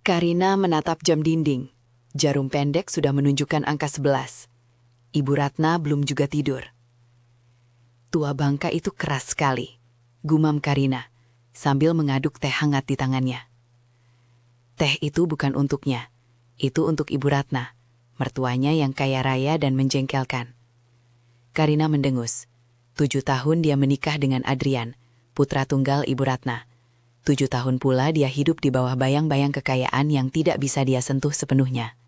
Karina menatap jam dinding. Jarum pendek sudah menunjukkan angka 11. Ibu Ratna belum juga tidur. Tua bangka itu keras sekali, gumam Karina, sambil mengaduk teh hangat di tangannya. Teh itu bukan untuknya, itu untuk Ibu Ratna, mertuanya yang kaya raya dan menjengkelkan. Karina mendengus. 7 tahun dia menikah dengan Adrian, putra tunggal Ibu Ratna. 7 tahun pula dia hidup di bawah bayang-bayang kekayaan yang tidak bisa dia sentuh sepenuhnya.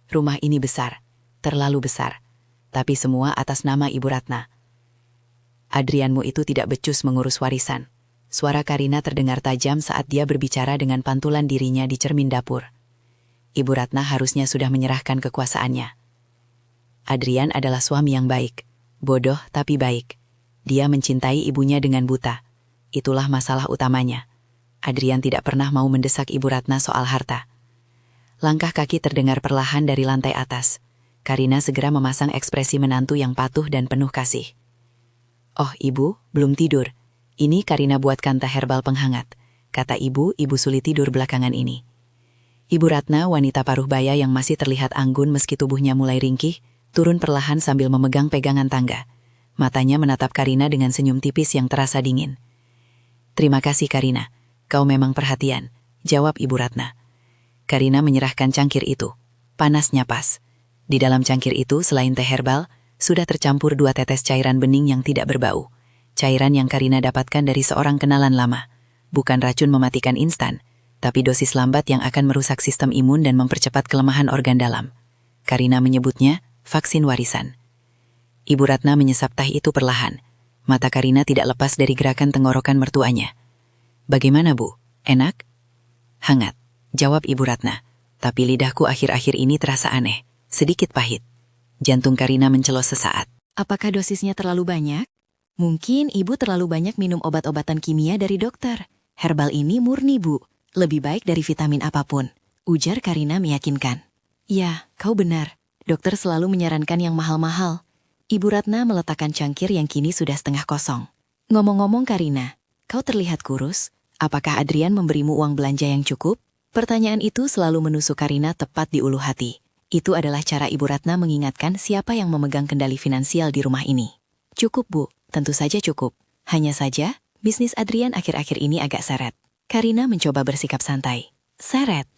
Rumah ini besar, terlalu besar, tapi semua atas nama Ibu Ratna. Adrianmu itu tidak becus mengurus warisan. Suara Karina terdengar tajam saat dia berbicara dengan pantulan dirinya di cermin dapur. Ibu Ratna harusnya sudah menyerahkan kekuasaannya. Adrian adalah suami yang baik, bodoh tapi baik. Dia mencintai ibunya dengan buta. Itulah masalah utamanya. Adrian tidak pernah mau mendesak Ibu Ratna soal harta. Langkah kaki terdengar perlahan dari lantai atas. Karina segera memasang ekspresi menantu yang patuh dan penuh kasih. "Oh ibu, belum tidur. Ini Karina buatkan teh herbal penghangat," kata ibu sulit tidur belakangan ini. Ibu Ratna, wanita paruh baya yang masih terlihat anggun meski tubuhnya mulai ringkih, turun perlahan sambil memegang pegangan tangga. Matanya menatap Karina dengan senyum tipis yang terasa dingin. "Terima kasih Karina, kau memang perhatian," jawab Ibu Ratna. Karina menyerahkan cangkir itu. Panasnya pas. Di dalam cangkir itu, selain teh herbal, sudah tercampur 2 tetes cairan bening yang tidak berbau. Cairan yang Karina dapatkan dari seorang kenalan lama. Bukan racun mematikan instan, tapi dosis lambat yang akan merusak sistem imun dan mempercepat kelemahan organ dalam. Karina menyebutnya vaksin warisan. Ibu Ratna menyesap teh itu perlahan. Mata Karina tidak lepas dari gerakan tenggorokan mertuanya. "Bagaimana Bu? Enak?" "Hangat," jawab Ibu Ratna. "Tapi lidahku akhir-akhir ini terasa aneh, sedikit pahit." Jantung Karina mencelos sesaat. Apakah dosisnya terlalu banyak? Mungkin ibu terlalu banyak minum obat-obatan kimia dari dokter. Herbal ini murni Bu, lebih baik dari vitamin apapun, ujar Karina meyakinkan. "Ya, kau benar. Dokter selalu menyarankan yang mahal-mahal." Ibu Ratna meletakkan cangkir yang kini sudah setengah kosong. "Ngomong-ngomong Karina, kau terlihat kurus. Apakah Adrian memberimu uang belanja yang cukup?" Pertanyaan itu selalu menusuk Karina tepat di ulu hati. Itu adalah cara Ibu Ratna mengingatkan siapa yang memegang kendali finansial di rumah ini. "Cukup Bu, tentu saja cukup. Hanya saja, bisnis Adrian akhir-akhir ini agak seret." Karina mencoba bersikap santai. "Seret?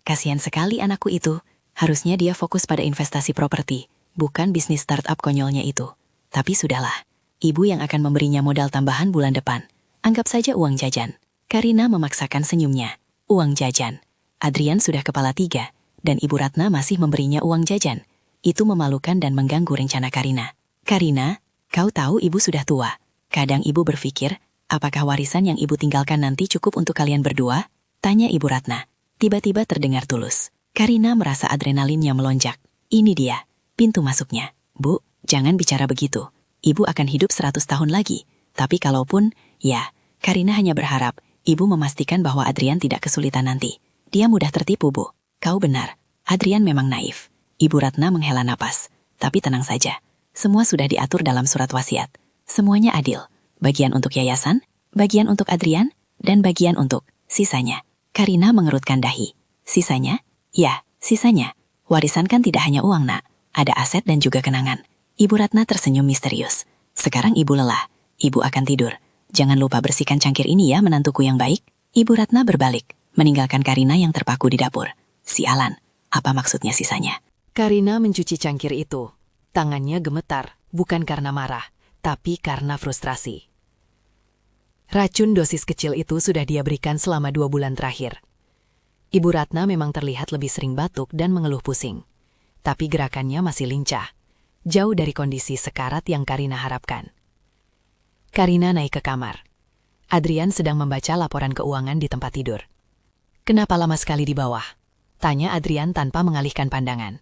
Kasihan sekali anakku itu. Harusnya dia fokus pada investasi properti, bukan bisnis startup konyolnya itu. Tapi sudahlah, ibu yang akan memberinya modal tambahan bulan depan. Anggap saja uang jajan." Karina memaksakan senyumnya. Uang jajan. Adrian sudah kepala 3, dan Ibu Ratna masih memberinya uang jajan. Itu memalukan dan mengganggu rencana Karina. "Karina, kau tahu ibu sudah tua. Kadang ibu berpikir, apakah warisan yang ibu tinggalkan nanti cukup untuk kalian berdua?" tanya Ibu Ratna. Tiba-tiba terdengar tulus. Karina merasa adrenalinnya melonjak. Ini dia, pintu masuknya. "Bu, jangan bicara begitu. Ibu akan hidup 100 tahun lagi. Tapi kalaupun, ya, Karina hanya berharap ibu memastikan bahwa Adrian tidak kesulitan nanti. Dia mudah tertipu, Bu." "Kau benar, Adrian memang naif." Ibu Ratna menghela napas. "Tapi tenang saja, semua sudah diatur dalam surat wasiat. Semuanya adil. Bagian untuk yayasan, bagian untuk Adrian, dan bagian untuk sisanya." Karina mengerutkan dahi. "Sisanya?" "Ya, sisanya. Warisan kan tidak hanya uang, Nak. Ada aset dan juga kenangan." Ibu Ratna tersenyum misterius. "Sekarang ibu lelah. Ibu akan tidur. Jangan lupa bersihkan cangkir ini ya, menantuku yang baik." Ibu Ratna berbalik, meninggalkan Karina yang terpaku di dapur. Sialan, apa maksudnya sisanya? Karina mencuci cangkir itu. Tangannya gemetar, bukan karena marah, tapi karena frustrasi. Racun dosis kecil itu sudah dia berikan selama 2 bulan terakhir. Ibu Ratna memang terlihat lebih sering batuk dan mengeluh pusing. Tapi gerakannya masih lincah, jauh dari kondisi sekarat yang Karina harapkan. Karina naik ke kamar. Adrian sedang membaca laporan keuangan di tempat tidur. "Kenapa lama sekali di bawah?" tanya Adrian tanpa mengalihkan pandangan.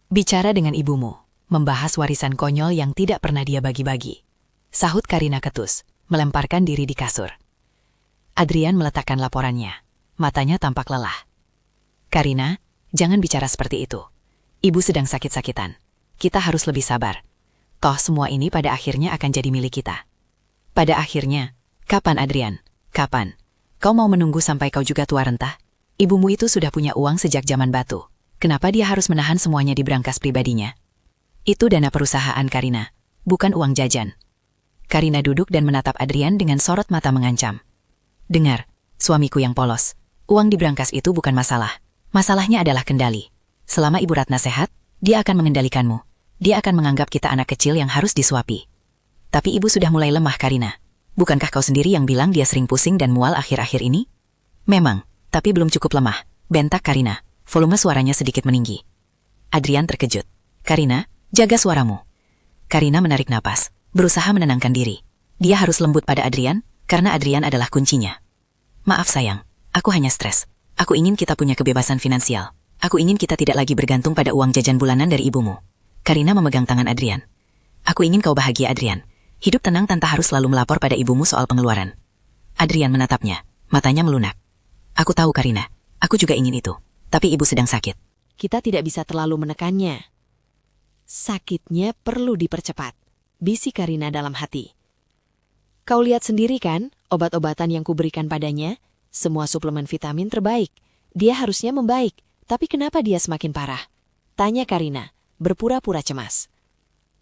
"Bicara dengan ibumu, membahas warisan konyol yang tidak pernah dia bagi-bagi," sahut Karina ketus, melemparkan diri di kasur. Adrian meletakkan laporannya. Matanya tampak lelah. "Karina, jangan bicara seperti itu. Ibu sedang sakit-sakitan. Kita harus lebih sabar. Toh semua ini pada akhirnya akan jadi milik kita." "Pada akhirnya? Kapan Adrian? Kapan? Kau mau menunggu sampai kau juga tua rentah?" Ibumu itu sudah punya uang sejak zaman batu. Kenapa dia harus menahan semuanya di brankas pribadinya? Itu dana perusahaan Karina, bukan uang jajan. Karina duduk dan menatap Adrian dengan sorot mata mengancam. Dengar, suamiku yang polos. Uang di brankas itu bukan masalah. Masalahnya adalah kendali. Selama Ibu Ratna sehat, dia akan mengendalikanmu. Dia akan menganggap kita anak kecil yang harus disuapi. Tapi ibu sudah mulai lemah, Karina. Bukankah kau sendiri yang bilang dia sering pusing dan mual akhir-akhir ini? Memang, tapi belum cukup lemah. Bentak Karina. Volume suaranya sedikit meninggi. Adrian terkejut. Karina, jaga suaramu. Karina menarik napas, berusaha menenangkan diri. Dia harus lembut pada Adrian, karena Adrian adalah kuncinya. Maaf sayang, aku hanya stres. Aku ingin kita punya kebebasan finansial. Aku ingin kita tidak lagi bergantung pada uang jajan bulanan dari ibumu. Karina memegang tangan Adrian. Aku ingin kau bahagia, Adrian. Hidup tenang tanpa harus selalu melapor pada ibumu soal pengeluaran. Adrian menatapnya, matanya melunak. Aku tahu, Karina. Aku juga ingin itu. Tapi ibu sedang sakit. Kita tidak bisa terlalu menekannya. Sakitnya perlu dipercepat, bisik Karina dalam hati. Kau lihat sendiri kan, obat-obatan yang kuberikan padanya, semua suplemen vitamin terbaik. Dia harusnya membaik, tapi kenapa dia semakin parah? Tanya Karina, berpura-pura cemas.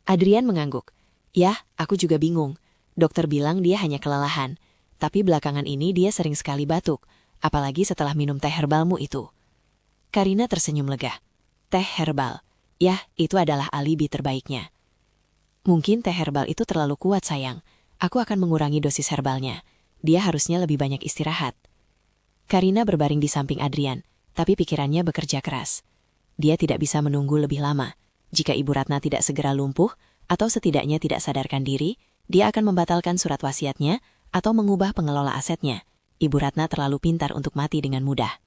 Adrian mengangguk. Ya, aku juga bingung. Dokter bilang dia hanya kelelahan, tapi belakangan ini dia sering sekali batuk, apalagi setelah minum teh herbalmu itu. Karina tersenyum lega. Teh herbal. Ya, itu adalah alibi terbaiknya. Mungkin teh herbal itu terlalu kuat, sayang. Aku akan mengurangi dosis herbalnya. Dia harusnya lebih banyak istirahat. Karina berbaring di samping Adrian, tapi pikirannya bekerja keras. Dia tidak bisa menunggu lebih lama. Jika Ibu Ratna tidak segera lumpuh, atau setidaknya tidak sadarkan diri, dia akan membatalkan surat wasiatnya atau mengubah pengelola asetnya. Ibu Ratna terlalu pintar untuk mati dengan mudah.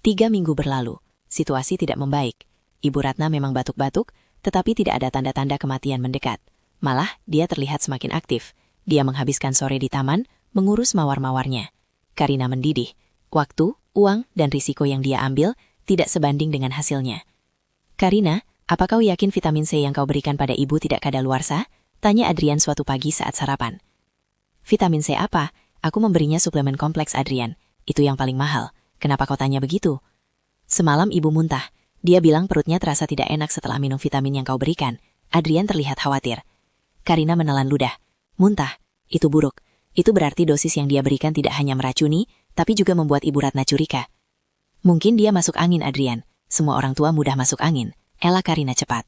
3 minggu berlalu, situasi tidak membaik. Ibu Ratna memang batuk-batuk, tetapi tidak ada tanda-tanda kematian mendekat. Malah, dia terlihat semakin aktif. Dia menghabiskan sore di taman, mengurus mawar-mawarnya. Karina mendidih. Waktu, uang, dan risiko yang dia ambil tidak sebanding dengan hasilnya. Karina, apa kau yakin vitamin C yang kau berikan pada ibu tidak kadaluarsa? Tanya Adrian suatu pagi saat sarapan. Vitamin C apa? Aku memberinya suplemen kompleks, Adrian. Itu yang paling mahal. Kenapa kau tanya begitu? Semalam ibu muntah. Dia bilang perutnya terasa tidak enak setelah minum vitamin yang kau berikan. Adrian terlihat khawatir. Karina menelan ludah. Muntah, itu buruk. Itu berarti dosis yang dia berikan tidak hanya meracuni, tapi juga membuat Ibu Ratna curiga. Mungkin dia masuk angin, Adrian. Semua orang tua mudah masuk angin. Ela Karina cepat.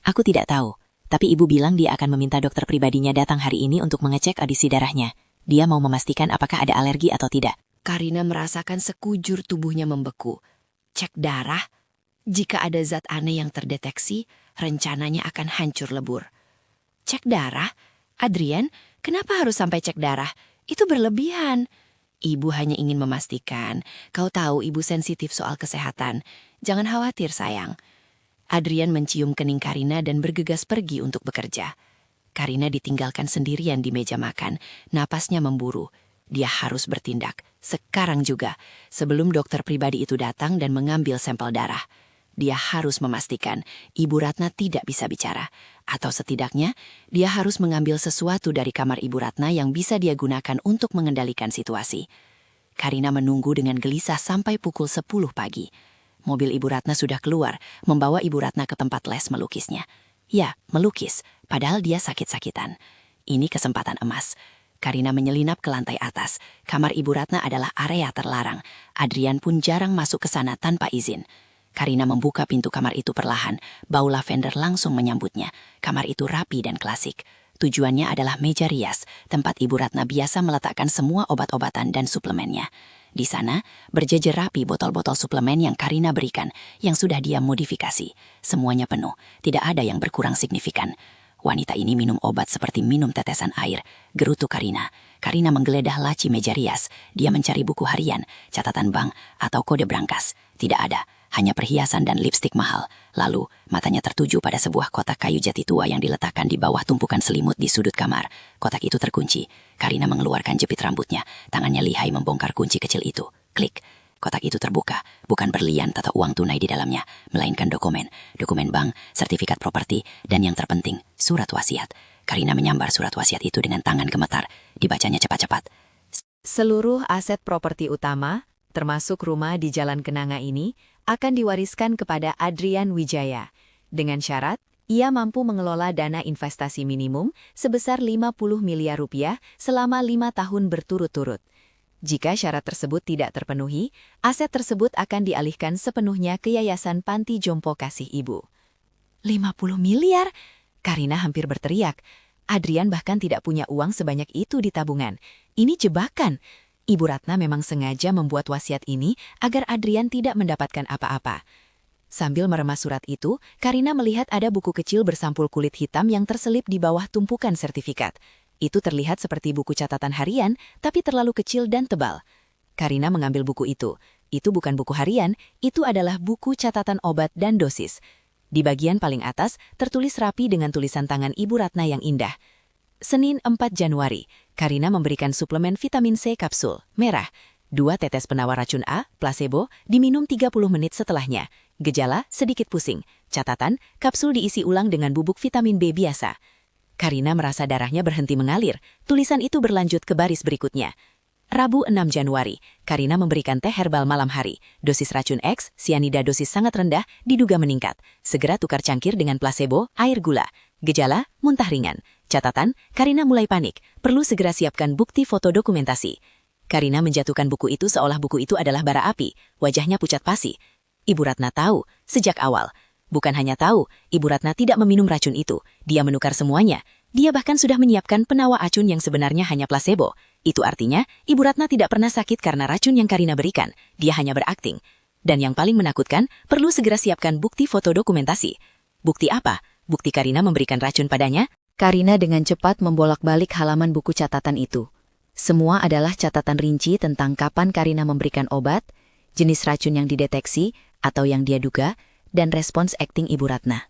Aku tidak tahu, tapi ibu bilang dia akan meminta dokter pribadinya datang hari ini untuk mengecek audisi darahnya. Dia mau memastikan apakah ada alergi atau tidak. Karina merasakan sekujur tubuhnya membeku. Cek darah? Jika ada zat aneh yang terdeteksi, rencananya akan hancur lebur. Cek darah? Adrian, kenapa harus sampai cek darah? Itu berlebihan. Ibu hanya ingin memastikan. Kau tahu ibu sensitif soal kesehatan. Jangan khawatir, sayang. Adrian mencium kening Karina dan bergegas pergi untuk bekerja. Karina ditinggalkan sendirian di meja makan. Napasnya memburu. Dia harus bertindak. Sekarang juga. Sebelum dokter pribadi itu datang dan mengambil sampel darah. Dia harus memastikan Ibu Ratna tidak bisa bicara. Atau setidaknya, dia harus mengambil sesuatu dari kamar Ibu Ratna yang bisa dia gunakan untuk mengendalikan situasi. Karina menunggu dengan gelisah sampai pukul 10 pagi. Mobil Ibu Ratna sudah keluar, membawa Ibu Ratna ke tempat les melukisnya. Ya, melukis, padahal dia sakit-sakitan. Ini kesempatan emas. Karina menyelinap ke lantai atas. Kamar Ibu Ratna adalah area terlarang. Adrian pun jarang masuk ke sana tanpa izin. Karina membuka pintu kamar itu perlahan. Bau lavender langsung menyambutnya. Kamar itu rapi dan klasik. Tujuannya adalah meja rias, tempat Ibu Ratna biasa meletakkan semua obat-obatan dan suplemennya. Di sana, berjejer rapi botol-botol suplemen yang Karina berikan, yang sudah dia modifikasi. Semuanya penuh, tidak ada yang berkurang signifikan. Wanita ini minum obat seperti minum tetesan air. Gerutu Karina. Karina menggeledah laci meja rias. Dia mencari buku harian, catatan bank, atau kode brankas. Tidak ada. Hanya perhiasan dan lipstik mahal. Lalu, matanya tertuju pada sebuah kotak kayu jati tua yang diletakkan di bawah tumpukan selimut di sudut kamar. Kotak itu terkunci. Karina mengeluarkan jepit rambutnya. Tangannya lihai membongkar kunci kecil itu. Klik. Kotak itu terbuka. Bukan berlian atau uang tunai di dalamnya, melainkan dokumen. Dokumen bank, sertifikat properti, dan yang terpenting, surat wasiat. Karina menyambar surat wasiat itu dengan tangan gemetar. Dibacanya cepat-cepat. Seluruh aset properti utama termasuk rumah di Jalan Kenanga ini, akan diwariskan kepada Adrian Wijaya, dengan syarat ia mampu mengelola dana investasi minimum sebesar 50 miliar rupiah selama 5 tahun berturut-turut. Jika syarat tersebut tidak terpenuhi, aset tersebut akan dialihkan sepenuhnya ke Yayasan Panti Jompo Kasih Ibu. 50 miliar? Karina hampir berteriak. Adrian bahkan tidak punya uang sebanyak itu di tabungan. Ini jebakan. Ibu Ratna memang sengaja membuat wasiat ini agar Adrian tidak mendapatkan apa-apa. Sambil meremas surat itu, Karina melihat ada buku kecil bersampul kulit hitam yang terselip di bawah tumpukan sertifikat. Itu terlihat seperti buku catatan harian, tapi terlalu kecil dan tebal. Karina mengambil buku itu. Itu bukan buku harian, itu adalah buku catatan obat dan dosis. Di bagian paling atas, tertulis rapi dengan tulisan tangan Ibu Ratna yang indah. Senin 4 Januari, Karina memberikan suplemen vitamin C kapsul, merah, 2 tetes penawar racun A, placebo, diminum 30 menit setelahnya. Gejala, sedikit pusing. Catatan, kapsul diisi ulang dengan bubuk vitamin B biasa. Karina merasa darahnya berhenti mengalir. Tulisan itu berlanjut ke baris berikutnya. Rabu 6 Januari, Karina memberikan teh herbal malam hari. Dosis racun X, sianida dosis sangat rendah, diduga meningkat. Segera tukar cangkir dengan placebo, air gula. Gejala, muntah ringan. Catatan, Karina mulai panik. Perlu segera siapkan bukti foto dokumentasi. Karina menjatuhkan buku itu seolah buku itu adalah bara api. Wajahnya pucat pasi. Ibu Ratna tahu, sejak awal. Bukan hanya tahu, Ibu Ratna tidak meminum racun itu. Dia menukar semuanya. Dia bahkan sudah menyiapkan penawar racun yang sebenarnya hanya placebo. Itu artinya, Ibu Ratna tidak pernah sakit karena racun yang Karina berikan. Dia hanya berakting. Dan yang paling menakutkan, perlu segera siapkan bukti foto dokumentasi. Bukti apa? Bukti Karina memberikan racun padanya? Karina dengan cepat membolak-balik halaman buku catatan itu. Semua adalah catatan rinci tentang kapan Karina memberikan obat, jenis racun yang dideteksi atau yang dia duga, dan respons akting Ibu Ratna.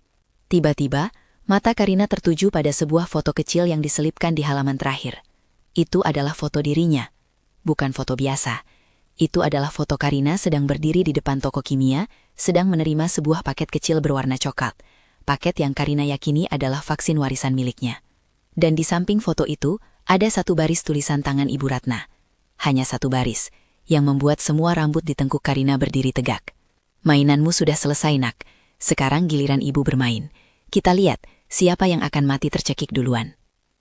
Tiba-tiba, mata Karina tertuju pada sebuah foto kecil yang diselipkan di halaman terakhir. Itu adalah foto dirinya, bukan foto biasa. Itu adalah foto Karina sedang berdiri di depan toko kimia, sedang menerima sebuah paket kecil berwarna coklat. Paket yang Karina yakini adalah vaksin warisan miliknya. Dan di samping foto itu, ada satu baris tulisan tangan Ibu Ratna. Hanya satu baris, yang membuat semua rambut di tengkuk Karina berdiri tegak. Mainanmu sudah selesai, nak. Sekarang giliran ibu bermain. Kita lihat, siapa yang akan mati tercekik duluan.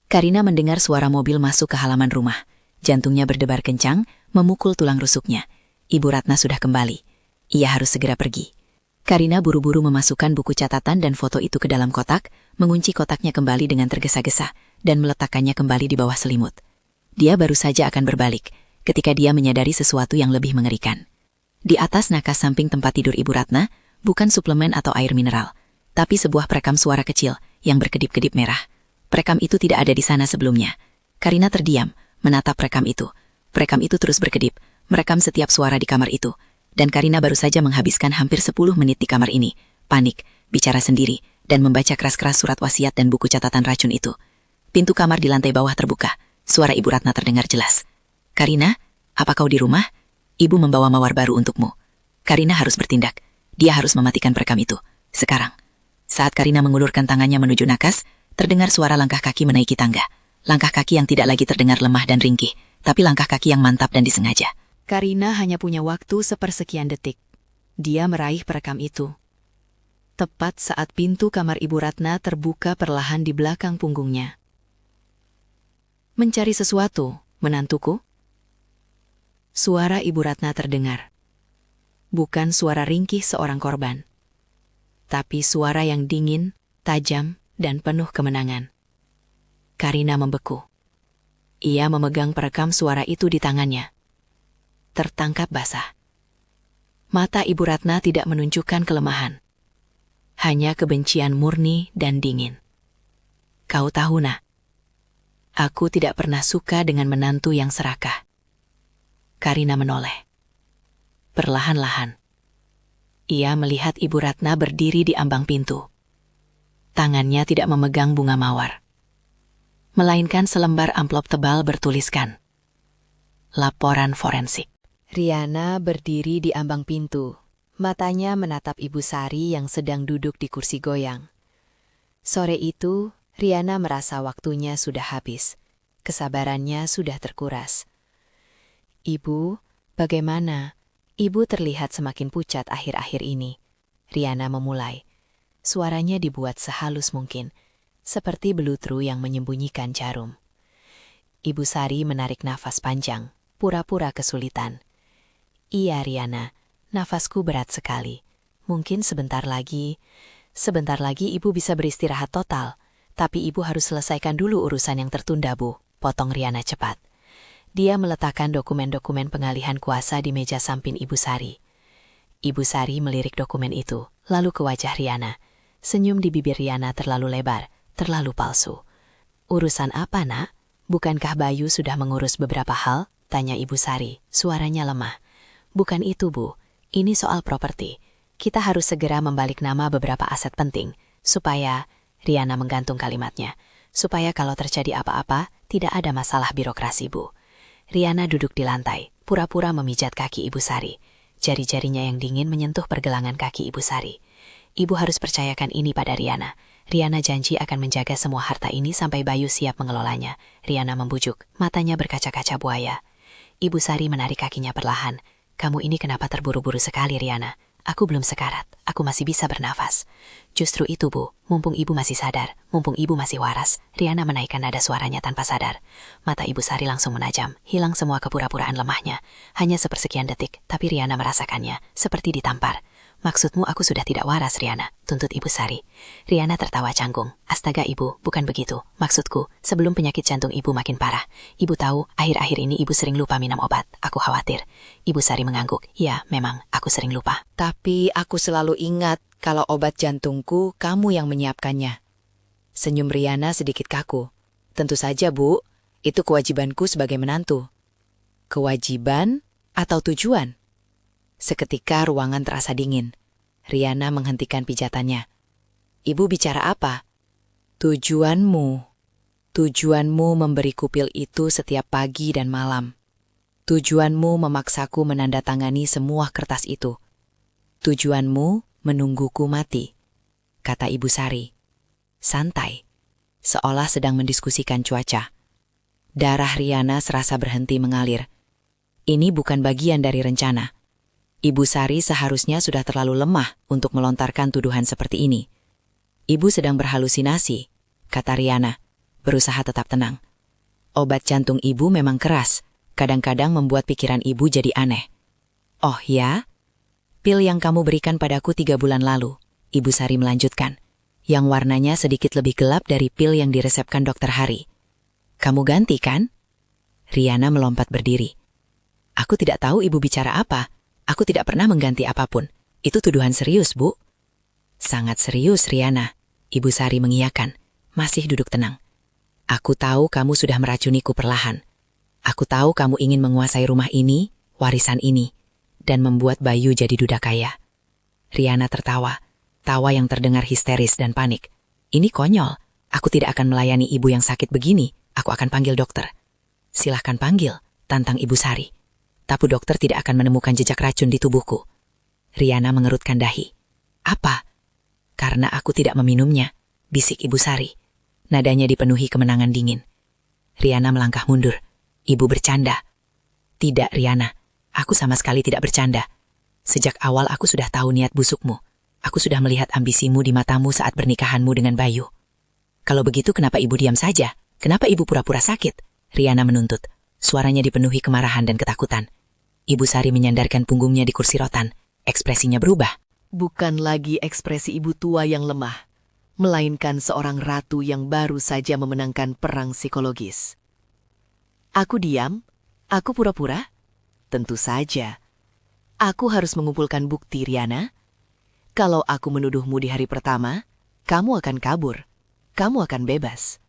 Karina mendengar suara mobil masuk ke halaman rumah. Jantungnya berdebar kencang, memukul tulang rusuknya. Ibu Ratna sudah kembali. Ia harus segera pergi. Karina buru-buru memasukkan buku catatan dan foto itu ke dalam kotak, mengunci kotaknya kembali dengan tergesa-gesa, dan meletakkannya kembali di bawah selimut. Dia baru saja akan berbalik, ketika dia menyadari sesuatu yang lebih mengerikan. Di atas nakas samping tempat tidur Ibu Ratna, bukan suplemen atau air mineral, tapi sebuah perekam suara kecil yang berkedip-kedip merah. Perekam itu tidak ada di sana sebelumnya. Karina terdiam, menatap perekam itu. Perekam itu terus berkedip, merekam setiap suara di kamar itu. Dan Karina baru saja menghabiskan hampir 10 menit di kamar ini, panik, bicara sendiri, dan membaca keras-keras surat wasiat dan buku catatan racun itu. Pintu kamar di lantai bawah terbuka, suara Ibu Ratna terdengar jelas. Karina, apa kau di rumah? Ibu membawa mawar baru untukmu. Karina harus bertindak, dia harus mematikan perekam itu, sekarang. Saat Karina mengulurkan tangannya menuju nakas, terdengar suara langkah kaki menaiki tangga. Langkah kaki yang tidak lagi terdengar lemah dan ringkih, tapi langkah kaki yang mantap dan disengaja. Karina hanya punya waktu sepersekian detik. Dia meraih perekam itu. Tepat saat pintu kamar Ibu Ratna terbuka perlahan di belakang punggungnya. Mencari sesuatu, menantuku? Suara Ibu Ratna terdengar. Bukan suara ringkih seorang korban, tapi suara yang dingin, tajam, dan penuh kemenangan. Karina membeku. Ia memegang perekam suara itu di tangannya. Tertangkap basah. Mata Ibu Ratna tidak menunjukkan kelemahan. Hanya kebencian murni dan dingin. Kau tahu, nak, aku tidak pernah suka dengan menantu yang serakah. Karina menoleh. Perlahan-lahan, ia melihat Ibu Ratna berdiri di ambang pintu. Tangannya tidak memegang bunga mawar, melainkan selembar amplop tebal bertuliskan laporan forensik. Riana berdiri di ambang pintu. Matanya menatap Ibu Sari yang sedang duduk di kursi goyang. Sore itu, Riana merasa waktunya sudah habis. Kesabarannya sudah terkuras. Ibu, bagaimana? Ibu terlihat semakin pucat akhir-akhir ini. Riana memulai. Suaranya dibuat sehalus mungkin, seperti belutru yang menyembunyikan jarum. Ibu Sari menarik nafas panjang, pura-pura kesulitan. Iya Riana, nafasku berat sekali. Mungkin sebentar lagi ibu bisa beristirahat total. Tapi ibu harus selesaikan dulu urusan yang tertunda, Bu, potong Riana cepat. Dia meletakkan dokumen-dokumen pengalihan kuasa di meja samping Ibu Sari. Ibu Sari melirik dokumen itu, lalu ke wajah Riana. Senyum di bibir Riana terlalu lebar, terlalu palsu. Urusan apa, Nak? Bukankah Bayu sudah mengurus beberapa hal? Tanya Ibu Sari, suaranya lemah. Bukan itu, Bu. Ini soal properti. Kita harus segera membalik nama beberapa aset penting, supaya... Riana menggantung kalimatnya, supaya kalau terjadi apa-apa, tidak ada masalah birokrasi, Bu. Riana duduk di lantai, pura-pura memijat kaki Ibu Sari. Jari-jarinya yang dingin menyentuh pergelangan kaki Ibu Sari. Ibu harus percayakan ini pada Riana. Riana janji akan menjaga semua harta ini sampai Bayu siap mengelolanya. Riana membujuk, matanya berkaca-kaca buaya. Ibu Sari menarik kakinya perlahan. Kamu ini kenapa terburu-buru sekali, Riana? Aku belum sekarat, aku masih bisa bernafas. Justru itu, Bu, mumpung ibu masih sadar, mumpung ibu masih waras, Riana menaikkan nada suaranya tanpa sadar. Mata Ibu Sari langsung menajam, hilang semua kepura-puraan lemahnya. Hanya sepersekian detik, tapi Riana merasakannya, seperti ditampar. Maksudmu aku sudah tidak waras, Riana, tuntut Ibu Sari. Riana tertawa canggung. Astaga Ibu, bukan begitu. Maksudku, sebelum penyakit jantung Ibu makin parah. Ibu tahu, akhir-akhir ini Ibu sering lupa minum obat. Aku khawatir. Ibu Sari mengangguk. Ya, memang, aku sering lupa. Tapi aku selalu ingat kalau obat jantungku kamu yang menyiapkannya. Senyum Riana sedikit kaku. Tentu saja, Bu. Itu kewajibanku sebagai menantu. Kewajiban atau tujuan? Seketika ruangan terasa dingin. Riana menghentikan pijatannya. Ibu bicara apa? Tujuanmu. Tujuanmu memberiku pil itu setiap pagi dan malam. Tujuanmu memaksaku menandatangani semua kertas itu. Tujuanmu menungguku mati, kata Ibu Sari. Santai, seolah sedang mendiskusikan cuaca. Darah Riana serasa berhenti mengalir. Ini bukan bagian dari rencana. Ibu Sari seharusnya sudah terlalu lemah untuk melontarkan tuduhan seperti ini. Ibu sedang berhalusinasi, kata Riana, berusaha tetap tenang. Obat jantung ibu memang keras, kadang-kadang membuat pikiran ibu jadi aneh. Oh ya? Pil yang kamu berikan padaku 3 bulan lalu, Ibu Sari melanjutkan, yang warnanya sedikit lebih gelap dari pil yang diresepkan Dokter Hari. Kamu ganti kan? Riana melompat berdiri. Aku tidak tahu ibu bicara apa. Aku tidak pernah mengganti apapun. Itu tuduhan serius, Bu. Sangat serius, Riana. Ibu Sari mengiyakan, masih duduk tenang. Aku tahu kamu sudah meracuniku perlahan. Aku tahu kamu ingin menguasai rumah ini, warisan ini, dan membuat Bayu jadi duda kaya. Riana tertawa, tawa yang terdengar histeris dan panik. Ini konyol. Aku tidak akan melayani ibu yang sakit begini. Aku akan panggil dokter. Silahkan panggil, tantang Ibu Sari. Tapi dokter tidak akan menemukan jejak racun di tubuhku. Riana mengerutkan dahi. Apa? Karena aku tidak meminumnya, bisik Ibu Sari. Nadanya dipenuhi kemenangan dingin. Riana melangkah mundur. Ibu bercanda. Tidak, Riana. Aku sama sekali tidak bercanda. Sejak awal aku sudah tahu niat busukmu. Aku sudah melihat ambisimu di matamu saat pernikahanmu dengan Bayu. Kalau begitu kenapa ibu diam saja? Kenapa ibu pura-pura sakit? Riana menuntut. Suaranya dipenuhi kemarahan dan ketakutan. Ibu Sari menyandarkan punggungnya di kursi rotan. Ekspresinya berubah. Bukan lagi ekspresi ibu tua yang lemah, melainkan seorang ratu yang baru saja memenangkan perang psikologis. Aku diam? Aku pura-pura? Tentu saja. Aku harus mengumpulkan bukti, Riana. Kalau aku menuduhmu di hari pertama, kamu akan kabur. Kamu akan bebas.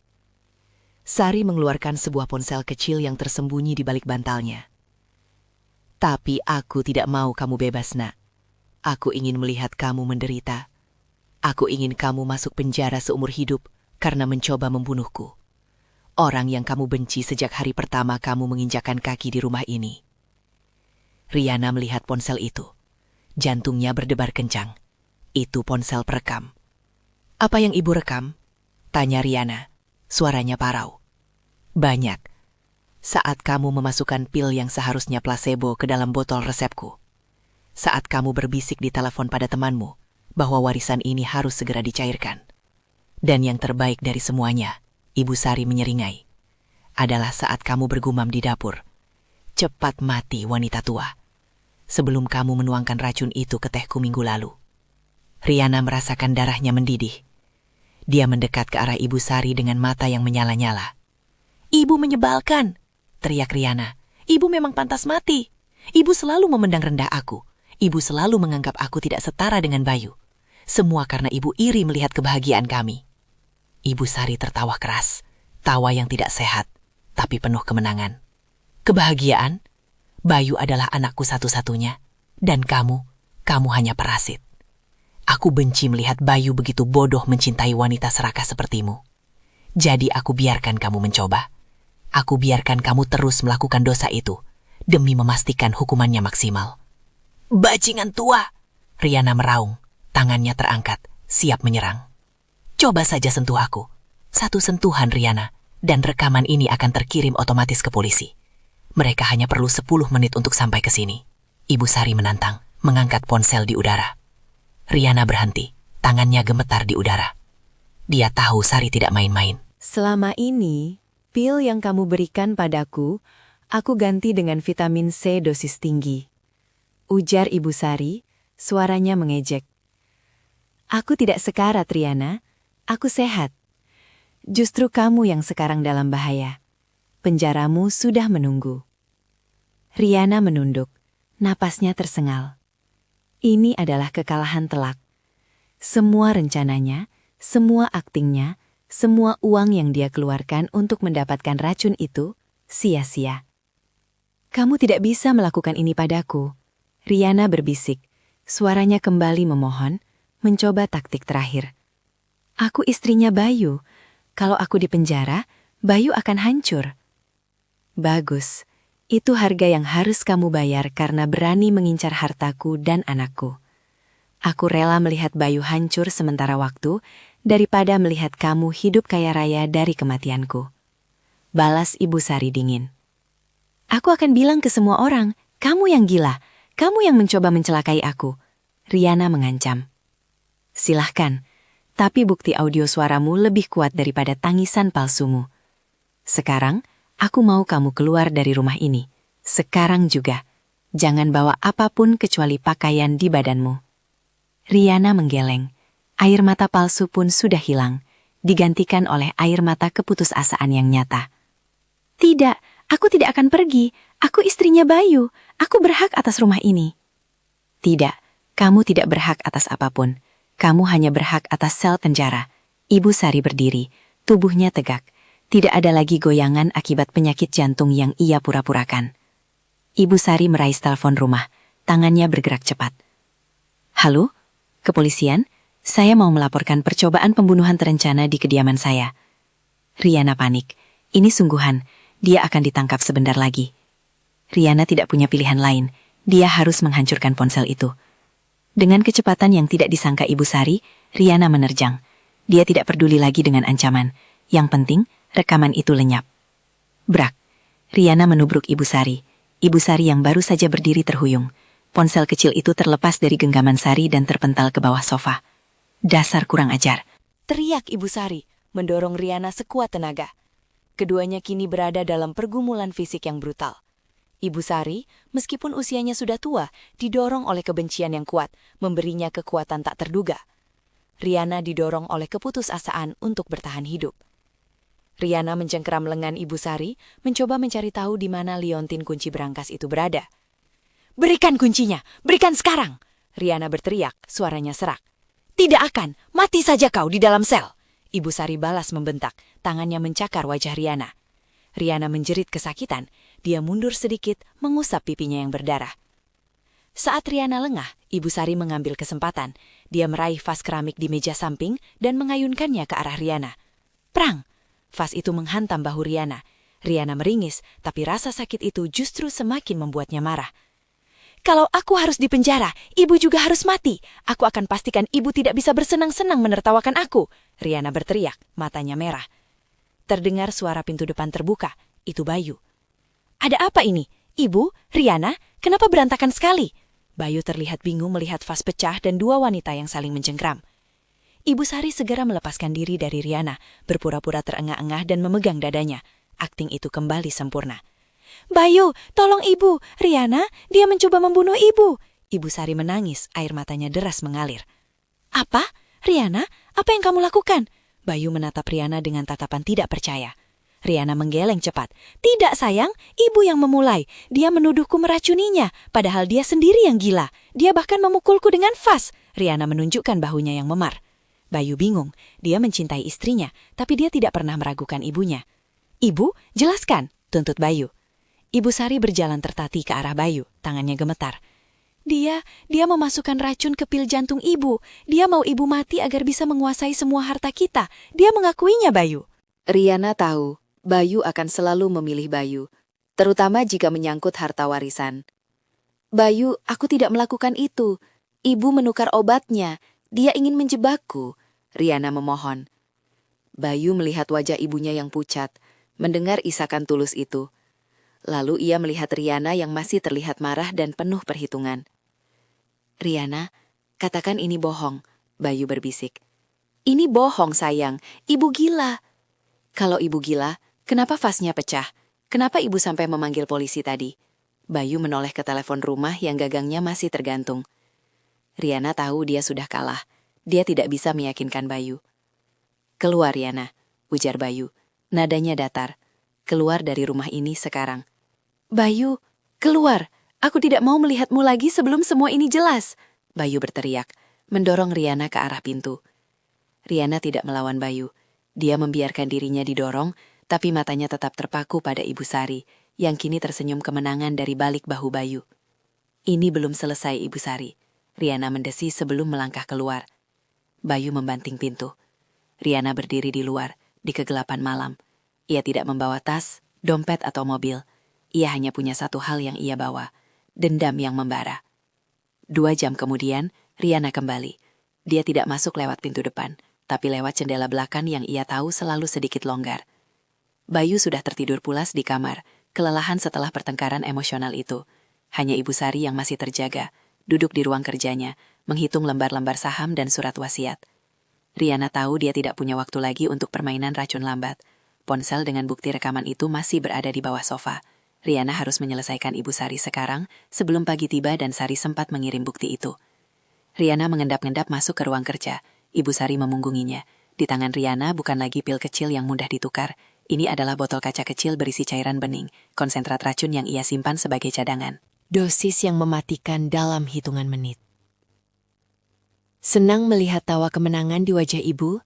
Sari mengeluarkan sebuah ponsel kecil yang tersembunyi di balik bantalnya. Tapi aku tidak mau kamu bebas, Nak. Aku ingin melihat kamu menderita. Aku ingin kamu masuk penjara seumur hidup karena mencoba membunuhku. Orang yang kamu benci sejak hari pertama kamu menginjakkan kaki di rumah ini. Riana melihat ponsel itu. Jantungnya berdebar kencang. Itu ponsel perekam. Apa yang ibu rekam? Tanya Riana. Suaranya parau. Banyak. Saat kamu memasukkan pil yang seharusnya placebo ke dalam botol resepku. saat kamu berbisik di telepon pada temanmu bahwa warisan ini harus segera dicairkan. Dan yang terbaik dari semuanya, Ibu Sari menyeringai, adalah saat kamu bergumam di dapur. Cepat mati wanita tua, sebelum kamu menuangkan racun itu ke tehku minggu lalu. Riana merasakan darahnya mendidih. Dia mendekat ke arah Ibu Sari dengan mata yang menyala-nyala. Ibu menyebalkan, teriak Riana. Ibu memang pantas mati. Ibu selalu memandang rendah aku. Ibu selalu menganggap aku tidak setara dengan Bayu. Semua karena ibu iri melihat kebahagiaan kami. Ibu Sari tertawa keras, tawa yang tidak sehat, tapi penuh kemenangan. Kebahagiaan? Bayu adalah anakku satu-satunya, dan kamu hanya parasit. Aku benci melihat Bayu begitu bodoh mencintai wanita serakah sepertimu. Jadi aku biarkan kamu mencoba. Aku biarkan kamu terus melakukan dosa itu, demi memastikan hukumannya maksimal. Bajingan tua! Riana meraung, tangannya terangkat, siap menyerang. Coba saja sentuh aku. Satu sentuhan Riana, dan rekaman ini akan terkirim otomatis ke polisi. Mereka hanya perlu 10 menit untuk sampai ke sini. Ibu Sari menantang, mengangkat ponsel di udara. Riana berhenti, tangannya gemetar di udara. Dia tahu Sari tidak main-main. Selama ini, pil yang kamu berikan padaku, aku ganti dengan vitamin C dosis tinggi. Ujar Ibu Sari, suaranya mengejek. Aku tidak sekarat, Riana. Aku sehat. Justru kamu yang sekarang dalam bahaya. Penjaramu sudah menunggu. Riana menunduk, napasnya tersengal. Ini adalah kekalahan telak. Semua rencananya, semua aktingnya, semua uang yang dia keluarkan untuk mendapatkan racun itu, sia-sia. Kamu tidak bisa melakukan ini padaku. Riana berbisik, suaranya kembali memohon, mencoba taktik terakhir. Aku istrinya Bayu. Kalau aku di penjara, Bayu akan hancur. Bagus. Itu harga yang harus kamu bayar karena berani mengincar hartaku dan anakku. Aku rela melihat Bayu hancur sementara waktu daripada melihat kamu hidup kaya raya dari kematianku. Balas Ibu Sari dingin. Aku akan bilang ke semua orang, kamu yang gila, kamu yang mencoba mencelakai aku. Riana mengancam. Silahkan. Tapi bukti audio suaramu lebih kuat daripada tangisan palsumu. Sekarang, aku mau kamu keluar dari rumah ini. Sekarang juga. Jangan bawa apapun kecuali pakaian di badanmu. Riana menggeleng. Air mata palsu pun sudah hilang, digantikan oleh air mata keputusasaan yang nyata. Tidak, aku tidak akan pergi. Aku istrinya Bayu. Aku berhak atas rumah ini. Tidak, kamu tidak berhak atas apapun. Kamu hanya berhak atas sel penjara. Ibu Sari berdiri, tubuhnya tegak. Tidak ada lagi goyangan akibat penyakit jantung yang ia pura-purakan. Ibu Sari meraih telepon rumah, tangannya bergerak cepat. Halo, kepolisian, saya mau melaporkan percobaan pembunuhan terencana di kediaman saya. Riana panik, ini sungguhan, dia akan ditangkap sebentar lagi. Riana tidak punya pilihan lain, dia harus menghancurkan ponsel itu. Dengan kecepatan yang tidak disangka Ibu Sari, Riana menerjang. Dia tidak peduli lagi dengan ancaman. Yang penting, rekaman itu lenyap. Brak. Riana menubruk Ibu Sari. Ibu Sari yang baru saja berdiri terhuyung. Ponsel kecil itu terlepas dari genggaman Sari dan terpental ke bawah sofa. Dasar kurang ajar. Teriak Ibu Sari, mendorong Riana sekuat tenaga. Keduanya kini berada dalam pergumulan fisik yang brutal. Ibu Sari, meskipun usianya sudah tua, didorong oleh kebencian yang kuat, memberinya kekuatan tak terduga. Riana didorong oleh keputusasaan untuk bertahan hidup. Riana mencengkeram lengan Ibu Sari, mencoba mencari tahu di mana liontin kunci berangkas itu berada. Berikan kuncinya, berikan sekarang! Riana berteriak, suaranya serak. Tidak akan, mati saja kau di dalam sel! Ibu Sari balas membentak, tangannya mencakar wajah Riana. Riana menjerit kesakitan, dia mundur sedikit, mengusap pipinya yang berdarah. Saat Riana lengah, Ibu Sari mengambil kesempatan. Dia meraih vas keramik di meja samping dan mengayunkannya ke arah Riana. Prang! Vas itu menghantam bahu Riana. Riana meringis, tapi rasa sakit itu justru semakin membuatnya marah. Kalau aku harus dipenjara, ibu juga harus mati. Aku akan pastikan ibu tidak bisa bersenang-senang menertawakan aku. Riana berteriak, matanya merah. Terdengar suara pintu depan terbuka. Itu Bayu. Ada apa ini? Ibu, Riana, kenapa berantakan sekali? Bayu terlihat bingung melihat vas pecah dan dua wanita yang saling mencengkram. Ibu Sari segera melepaskan diri dari Riana, berpura-pura terengah-engah dan memegang dadanya. Akting itu kembali sempurna. Bayu, tolong ibu. Riana, dia mencoba membunuh ibu. Ibu Sari menangis, air matanya deras mengalir. Apa? Riana, apa yang kamu lakukan? Bayu menatap Riana dengan tatapan tidak percaya. Riana menggeleng cepat. Tidak sayang, ibu yang memulai. Dia menuduhku meracuninya, padahal dia sendiri yang gila. Dia bahkan memukulku dengan vas. Riana menunjukkan bahunya yang memar. Bayu bingung, dia mencintai istrinya, tapi dia tidak pernah meragukan ibunya. Ibu, jelaskan, tuntut Bayu. Ibu Sari berjalan tertati ke arah Bayu, tangannya gemetar. Dia memasukkan racun ke pil jantung ibu. Dia mau ibu mati agar bisa menguasai semua harta kita. Dia mengakuinya, Bayu. Riana tahu Bayu akan selalu memilih Bayu, terutama jika menyangkut harta warisan. Bayu, aku tidak melakukan itu. Ibu menukar obatnya. Dia ingin menjebakku. Riana memohon. Bayu melihat wajah ibunya yang pucat, mendengar isakan tulus itu. Lalu ia melihat Riana yang masih terlihat marah dan penuh perhitungan. Riana, katakan ini bohong, Bayu berbisik. Ini bohong, sayang. Ibu gila. Kalau ibu gila, kenapa vasnya pecah? Kenapa ibu sampai memanggil polisi tadi? Bayu menoleh ke telepon rumah yang gagangnya masih tergantung. Riana tahu dia sudah kalah. Dia tidak bisa meyakinkan Bayu. Keluar, Riana, ujar Bayu. Nadanya datar. Keluar dari rumah ini sekarang. Bayu, keluar. Aku tidak mau melihatmu lagi sebelum semua ini jelas. Bayu berteriak, mendorong Riana ke arah pintu. Riana tidak melawan Bayu. Dia membiarkan dirinya didorong, tapi matanya tetap terpaku pada Ibu Sari, yang kini tersenyum kemenangan dari balik bahu Bayu. Ini belum selesai, Ibu Sari. Riana mendesi sebelum melangkah keluar. Bayu membanting pintu. Riana berdiri di luar, di kegelapan malam. Ia tidak membawa tas, dompet atau mobil. Ia hanya punya satu hal yang ia bawa, dendam yang membara. 2 jam kemudian, Riana kembali. Dia tidak masuk lewat pintu depan, tapi lewat jendela belakang yang ia tahu selalu sedikit longgar. Bayu sudah tertidur pulas di kamar, kelelahan setelah pertengkaran emosional itu. Hanya Ibu Sari yang masih terjaga, duduk di ruang kerjanya, menghitung lembar-lembar saham dan surat wasiat. Riana tahu dia tidak punya waktu lagi untuk permainan racun lambat. Ponsel dengan bukti rekaman itu masih berada di bawah sofa. Riana harus menyelesaikan Ibu Sari sekarang, sebelum pagi tiba dan Sari sempat mengirim bukti itu. Riana mengendap-endap masuk ke ruang kerja. Ibu Sari memunggunginya. Di tangan Riana bukan lagi pil kecil yang mudah ditukar. Ini adalah botol kaca kecil berisi cairan bening, konsentrat racun yang ia simpan sebagai cadangan. Dosis yang mematikan dalam hitungan menit. Senang melihat tawa kemenangan di wajah ibu,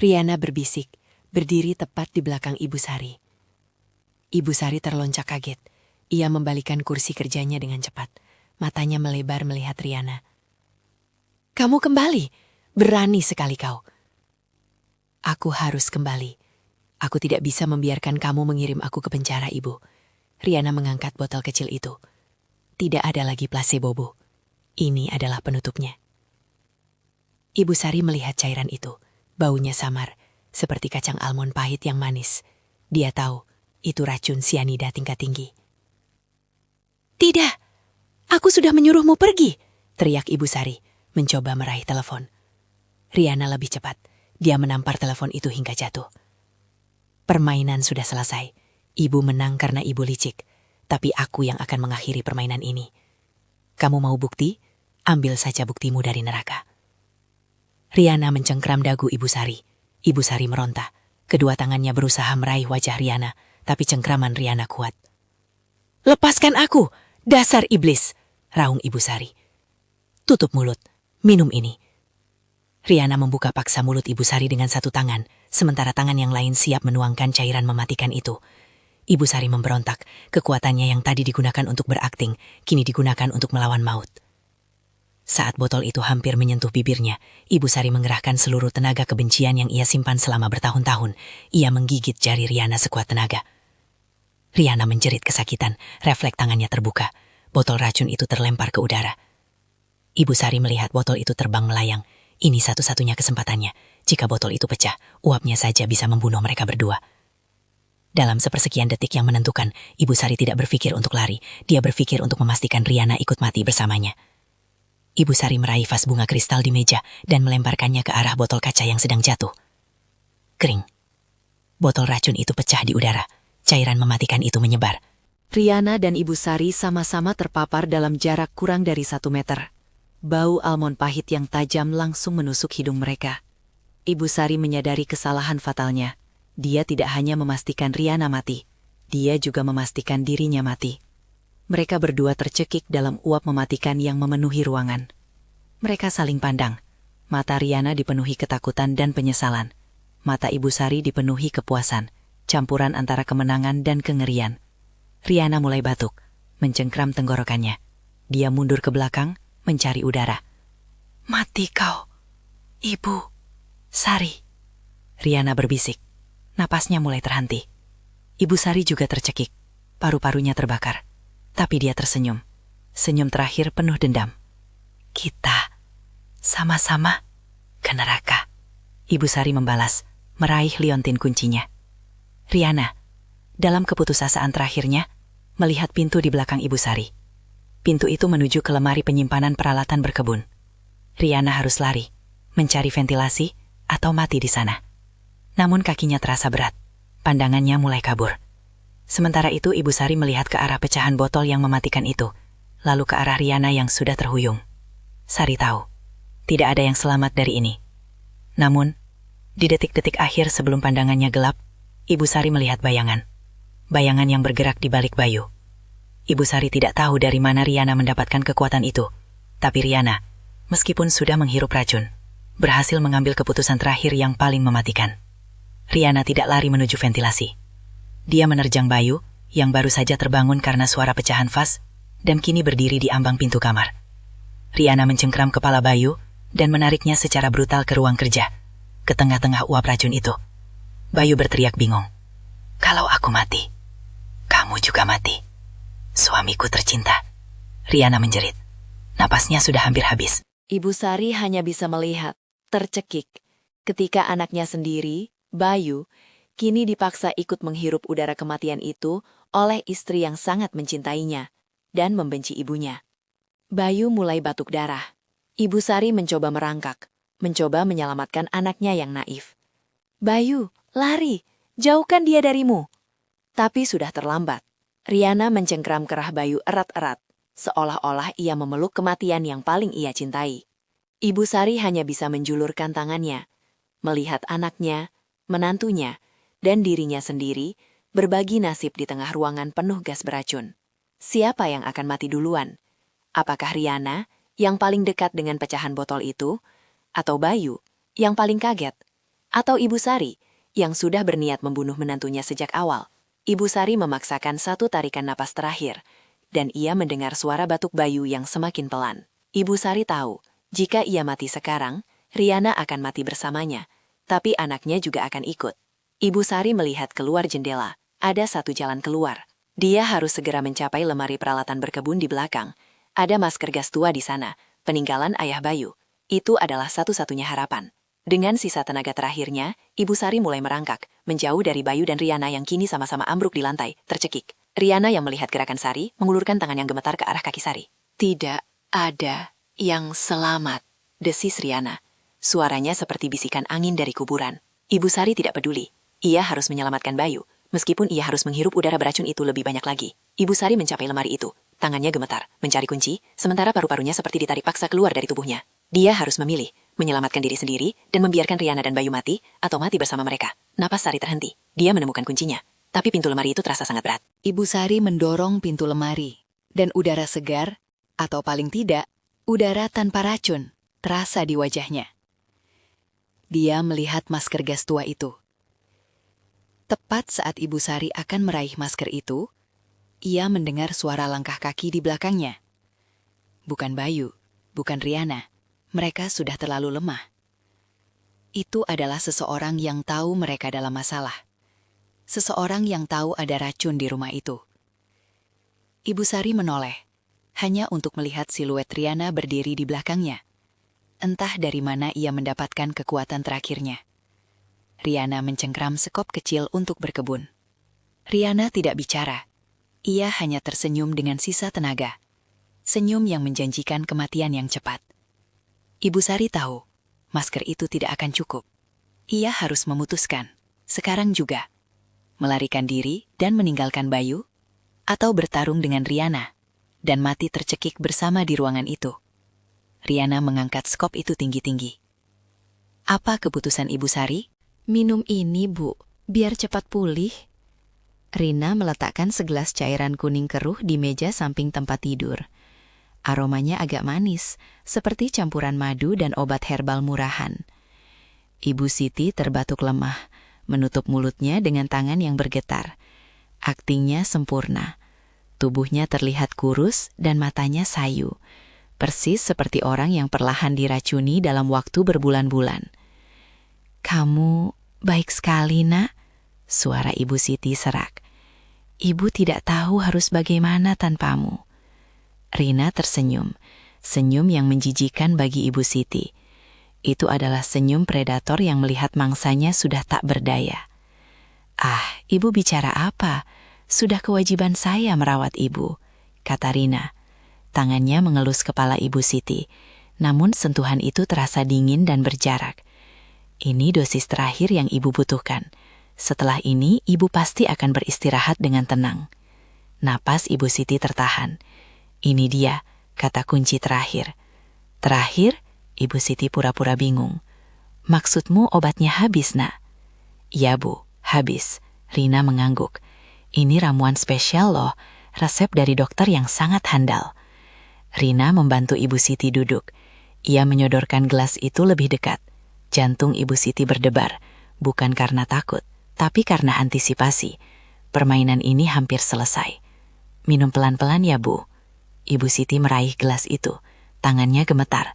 Riana berbisik, berdiri tepat di belakang Ibu Sari. Ibu Sari terloncat kaget. Ia membalikkan kursi kerjanya dengan cepat. Matanya melebar melihat Riana. Kamu kembali? Berani sekali kau. Aku harus kembali. Aku tidak bisa membiarkan kamu mengirim aku ke penjara, Ibu. Riana mengangkat botol kecil itu. Tidak ada lagi placebo, Bu. Ini adalah penutupnya. Ibu Sari melihat cairan itu. Baunya samar, seperti kacang almond pahit yang manis. Dia tahu, itu racun sianida tingkat tinggi. Tidak, aku sudah menyuruhmu pergi, teriak Ibu Sari, mencoba meraih telepon. Riana lebih cepat. Dia menampar telepon itu hingga jatuh. Permainan sudah selesai. Ibu menang karena ibu licik. Tapi aku yang akan mengakhiri permainan ini. Kamu mau bukti? Ambil saja buktimu dari neraka. Riana mencengkram dagu Ibu Sari. Ibu Sari meronta. Kedua tangannya berusaha meraih wajah Riana, tapi cengkraman Riana kuat. Lepaskan aku, dasar iblis, raung Ibu Sari. Tutup mulut, minum ini. Riana membuka paksa mulut Ibu Sari dengan satu tangan, sementara tangan yang lain siap menuangkan cairan mematikan itu. Ibu Sari memberontak, kekuatannya yang tadi digunakan untuk berakting, kini digunakan untuk melawan maut. Saat botol itu hampir menyentuh bibirnya, Ibu Sari mengerahkan seluruh tenaga kebencian yang ia simpan selama bertahun-tahun. Ia menggigit jari Riana sekuat tenaga. Riana menjerit kesakitan, refleks tangannya terbuka. Botol racun itu terlempar ke udara. Ibu Sari melihat botol itu terbang melayang. Ini satu-satunya kesempatannya. Jika botol itu pecah, uapnya saja bisa membunuh mereka berdua. Dalam sepersekian detik yang menentukan, Ibu Sari tidak berpikir untuk lari. Dia berpikir untuk memastikan Riana ikut mati bersamanya. Ibu Sari meraih vas bunga kristal di meja dan melemparkannya ke arah botol kaca yang sedang jatuh. Kering. Botol racun itu pecah di udara. Cairan mematikan itu menyebar. Riana dan Ibu Sari sama-sama terpapar dalam jarak kurang dari 1 meter. Bau almond pahit yang tajam langsung menusuk hidung mereka. Ibu Sari menyadari kesalahan fatalnya. Dia tidak hanya memastikan Riana mati, dia juga memastikan dirinya mati. Mereka berdua tercekik dalam uap mematikan yang memenuhi ruangan. Mereka saling pandang. Mata Riana dipenuhi ketakutan dan penyesalan. Mata Ibu Sari dipenuhi kepuasan, campuran antara kemenangan dan kengerian. Riana mulai batuk, mencengkram tenggorokannya. Dia mundur ke belakang, mencari udara. "Mati kau, Ibu Sari," Riana berbisik. Napasnya mulai terhenti. Ibu Sari juga tercekik, paru-parunya terbakar. Tapi dia tersenyum. Senyum terakhir penuh dendam. "Kita sama-sama ke neraka," Ibu Sari membalas, meraih liontin kuncinya. Riana, dalam keputusasaan terakhirnya, melihat pintu di belakang Ibu Sari. Pintu itu menuju ke lemari penyimpanan peralatan berkebun. Riana harus lari, mencari ventilasi, atau mati di sana. Namun kakinya terasa berat. Pandangannya mulai kabur. Sementara itu Ibu Sari melihat ke arah pecahan botol yang mematikan itu, lalu ke arah Riana yang sudah terhuyung. Sari tahu, tidak ada yang selamat dari ini. Namun, di detik-detik akhir sebelum pandangannya gelap, Ibu Sari melihat bayangan. Bayangan yang bergerak di balik Bayu. Ibu Sari tidak tahu dari mana Riana mendapatkan kekuatan itu. Tapi Riana, meskipun sudah menghirup racun, berhasil mengambil keputusan terakhir yang paling mematikan. Riana tidak lari menuju ventilasi. Dia menerjang Bayu, yang baru saja terbangun karena suara pecahan vas, dan kini berdiri di ambang pintu kamar. Riana mencengkram kepala Bayu, dan menariknya secara brutal ke ruang kerja, ke tengah-tengah uap racun itu. Bayu berteriak bingung. "Kalau aku mati, kamu juga mati. Suamiku tercinta." Riana menjerit. Napasnya sudah hampir habis. Ibu Sari hanya bisa melihat, tercekik, ketika anaknya sendiri, Bayu, kini dipaksa ikut menghirup udara kematian itu oleh istri yang sangat mencintainya dan membenci ibunya. Bayu mulai batuk darah. Ibu Sari mencoba merangkak, mencoba menyelamatkan anaknya yang naif. "Bayu, lari, jauhkan dia darimu." Tapi sudah terlambat. Riana mencengkram kerah Bayu erat-erat, seolah-olah ia memeluk kematian yang paling ia cintai. Ibu Sari hanya bisa menjulurkan tangannya, melihat anaknya, menantunya, dan dirinya sendiri berbagi nasib di tengah ruangan penuh gas beracun. Siapa yang akan mati duluan? Apakah Riana, yang paling dekat dengan pecahan botol itu? Atau Bayu, yang paling kaget? Atau Ibu Sari, yang sudah berniat membunuh menantunya sejak awal? Ibu Sari memaksakan satu tarikan napas terakhir, dan ia mendengar suara batuk Bayu yang semakin pelan. Ibu Sari tahu, jika ia mati sekarang, Riana akan mati bersamanya, tapi anaknya juga akan ikut. Ibu Sari melihat keluar jendela, ada satu jalan keluar. Dia harus segera mencapai lemari peralatan berkebun di belakang. Ada masker gas tua di sana, peninggalan ayah Bayu. Itu adalah satu-satunya harapan. Dengan sisa tenaga terakhirnya, Ibu Sari mulai merangkak, menjauh dari Bayu dan Riana yang kini sama-sama ambruk di lantai, tercekik. Riana yang melihat gerakan Sari, mengulurkan tangan yang gemetar ke arah kaki Sari. "Tidak ada yang selamat," desis Riana. Suaranya seperti bisikan angin dari kuburan. Ibu Sari tidak peduli. Ia harus menyelamatkan Bayu, meskipun ia harus menghirup udara beracun itu lebih banyak lagi. Ibu Sari mencapai lemari itu. Tangannya gemetar, mencari kunci, sementara paru-parunya seperti ditarik paksa keluar dari tubuhnya. Dia harus memilih, menyelamatkan diri sendiri dan membiarkan Riana dan Bayu mati, atau mati bersama mereka. Napas Sari terhenti. Dia menemukan kuncinya. Tapi pintu lemari itu terasa sangat berat. Ibu Sari mendorong pintu lemari, dan udara segar, atau paling tidak, udara tanpa racun, terasa di wajahnya. Dia melihat masker gas tua itu. Tepat saat Ibu Sari akan meraih masker itu, ia mendengar suara langkah kaki di belakangnya. Bukan Bayu, bukan Riana. Mereka sudah terlalu lemah. Itu adalah seseorang yang tahu mereka dalam masalah. Seseorang yang tahu ada racun di rumah itu. Ibu Sari menoleh, hanya untuk melihat siluet Riana berdiri di belakangnya. Entah dari mana ia mendapatkan kekuatan terakhirnya. Riana mencengkram sekop kecil untuk berkebun. Riana tidak bicara. Ia hanya tersenyum dengan sisa tenaga. senyum yang menjanjikan kematian yang cepat. Ibu Sari tahu, masker itu tidak akan cukup. Ia harus memutuskan, sekarang juga, melarikan diri dan meninggalkan Bayu, atau bertarung dengan Riana, dan mati tercekik bersama di ruangan itu. Riana mengangkat skop itu tinggi-tinggi. Apa keputusan Ibu Sari? Minum ini, Bu, biar cepat pulih. Rina meletakkan segelas cairan kuning keruh di meja samping tempat tidur. Aromanya agak manis, seperti campuran madu dan obat herbal murahan. Ibu Siti terbatuk lemah, menutup mulutnya dengan tangan yang bergetar. Aktingnya sempurna. Tubuhnya terlihat kurus dan matanya sayu, persis seperti orang yang perlahan diracuni dalam waktu berbulan-bulan. "Kamu baik sekali, Nak," suara Ibu Siti serak. "Ibu tidak tahu harus bagaimana tanpamu." Rina tersenyum, senyum yang menjijikan bagi Ibu Siti. Itu adalah senyum predator yang melihat mangsanya sudah tak berdaya. "Ah, Ibu bicara apa? Sudah kewajiban saya merawat Ibu," kata Rina. Tangannya mengelus kepala Ibu Siti, namun sentuhan itu terasa dingin dan berjarak. "Ini dosis terakhir yang Ibu butuhkan. Setelah ini, Ibu pasti akan beristirahat dengan tenang." Napas Ibu Siti tertahan. "Ini dia," kata kunci terakhir. "Terakhir?" Ibu Siti pura-pura bingung. "Maksudmu obatnya habis, Nak?" "Ya, Bu, habis." Rina mengangguk. "Ini ramuan spesial loh, resep dari dokter yang sangat handal." Rina membantu Ibu Siti duduk. Ia menyodorkan gelas itu lebih dekat. Jantung Ibu Siti berdebar, bukan karena takut, tapi karena antisipasi. Permainan ini hampir selesai. "Minum pelan-pelan ya, Bu." Ibu Siti meraih gelas itu. Tangannya gemetar.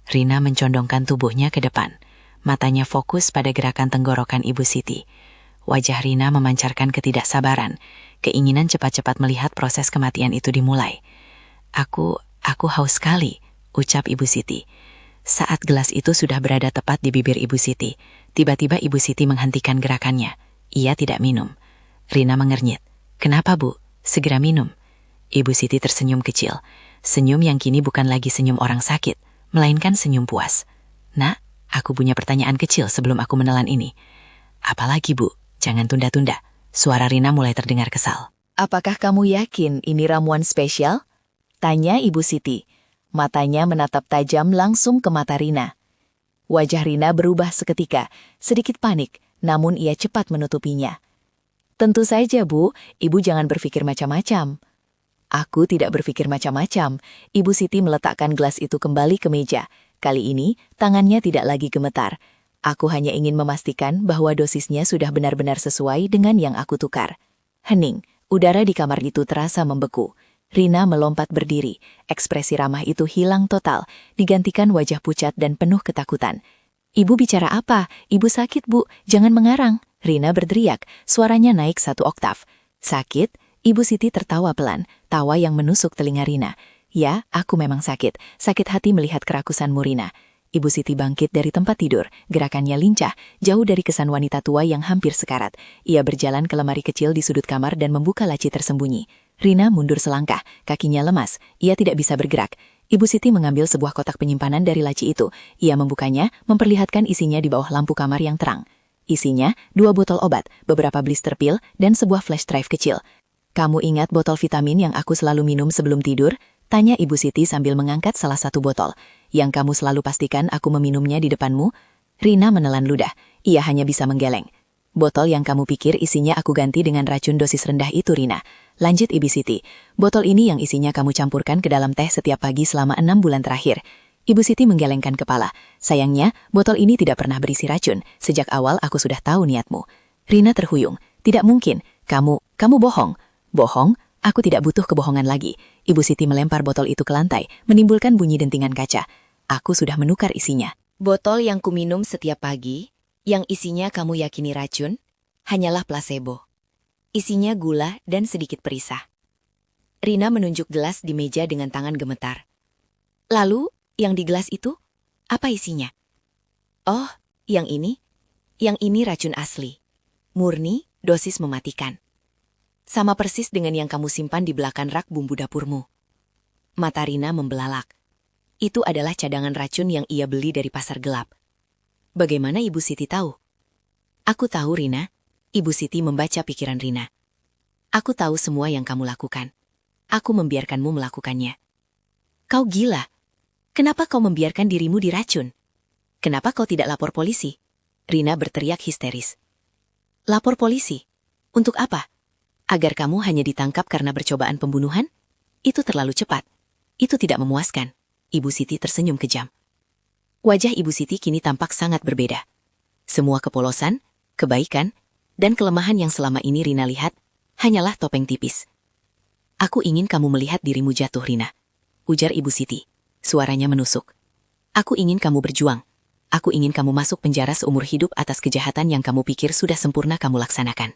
Rina mencondongkan tubuhnya ke depan. Matanya fokus pada gerakan tenggorokan Ibu Siti. Wajah Rina memancarkan ketidaksabaran, keinginan cepat-cepat melihat proses kematian itu dimulai. Aku haus sekali," ucap Ibu Siti. Saat gelas itu sudah berada tepat di bibir Ibu Siti, tiba-tiba Ibu Siti menghentikan gerakannya. Ia tidak minum. Rina mengernyit. "Kenapa, Bu? Segera minum." Ibu Siti tersenyum kecil. Senyum yang kini bukan lagi senyum orang sakit, melainkan senyum puas. "Nak, aku punya pertanyaan kecil sebelum aku menelan ini." "Apalagi, Bu? Jangan tunda-tunda." Suara Rina mulai terdengar kesal. "Apakah kamu yakin ini ramuan spesial?" tanya Ibu Siti. Matanya menatap tajam langsung ke mata Rina. Wajah Rina berubah seketika, sedikit panik, namun ia cepat menutupinya. "Tentu saja, Bu. Ibu jangan berpikir macam-macam." "Aku tidak berpikir macam-macam." Ibu Siti meletakkan gelas itu kembali ke meja. Kali ini, tangannya tidak lagi gemetar. "Aku hanya ingin memastikan bahwa dosisnya sudah benar-benar sesuai dengan yang aku tukar." Hening, udara di kamar itu terasa membeku. Rina melompat berdiri. Ekspresi ramah itu hilang total, digantikan wajah pucat dan penuh ketakutan. "Ibu bicara apa? Ibu sakit, Bu. Jangan mengarang." Rina berteriak, suaranya naik 1 oktav. "Sakit?" Ibu Siti tertawa pelan, tawa yang menusuk telinga Rina. "Ya, aku memang sakit. Sakit hati melihat kerakusanmu, Rina." Ibu Siti bangkit dari tempat tidur, gerakannya lincah, jauh dari kesan wanita tua yang hampir sekarat. Ia berjalan ke lemari kecil di sudut kamar dan membuka laci tersembunyi. Rina mundur selangkah, kakinya lemas, ia tidak bisa bergerak. Ibu Siti mengambil sebuah kotak penyimpanan dari laci itu. Ia membukanya, memperlihatkan isinya di bawah lampu kamar yang terang. Isinya 2 botol obat, beberapa blister pil, dan sebuah flash drive kecil. "Kamu ingat botol vitamin yang aku selalu minum sebelum tidur?" tanya Ibu Siti sambil mengangkat salah satu botol. "Yang kamu selalu pastikan aku meminumnya di depanmu?" Rina menelan ludah. Ia hanya bisa menggeleng. "Botol yang kamu pikir isinya aku ganti dengan racun dosis rendah itu, Rina." Lanjut Ibu Siti. "Botol ini yang isinya kamu campurkan ke dalam teh setiap pagi selama 6 bulan terakhir." Ibu Siti menggelengkan kepala. "Sayangnya, botol ini tidak pernah berisi racun. Sejak awal aku sudah tahu niatmu." Rina terhuyung. "Tidak mungkin. Kamu bohong." "Bohong? Aku tidak butuh kebohongan lagi." Ibu Siti melempar botol itu ke lantai, menimbulkan bunyi dentingan kaca. "Aku sudah menukar isinya." "Botol yang kuminum setiap pagi, yang isinya kamu yakini racun, hanyalah placebo. Isinya gula dan sedikit perisah." Rina menunjuk gelas di meja dengan tangan gemetar. "Lalu, yang di gelas itu, apa isinya?" "Oh, yang ini? Yang ini racun asli. Murni, dosis mematikan. Sama persis dengan yang kamu simpan di belakang rak bumbu dapurmu." Mata Rina membelalak. Itu adalah cadangan racun yang ia beli dari pasar gelap. Bagaimana Ibu Siti tahu? Aku tahu, Rina. Ibu Siti membaca pikiran Rina. Aku tahu semua yang kamu lakukan. Aku membiarkanmu melakukannya. Kau gila. Kenapa kau membiarkan dirimu diracun? Kenapa kau tidak lapor polisi? Rina berteriak histeris. Lapor polisi? Untuk apa? Agar kamu hanya ditangkap karena percobaan pembunuhan? Itu terlalu cepat. Itu tidak memuaskan. Ibu Siti tersenyum kejam. Wajah Ibu Siti kini tampak sangat berbeda. Semua kepolosan, kebaikan, dan kelemahan yang selama ini Rina lihat hanyalah topeng tipis. Aku ingin kamu melihat dirimu jatuh, Rina. Ujar Ibu Siti. Suaranya menusuk. Aku ingin kamu berjuang. Aku ingin kamu masuk penjara seumur hidup atas kejahatan yang kamu pikir sudah sempurna kamu laksanakan.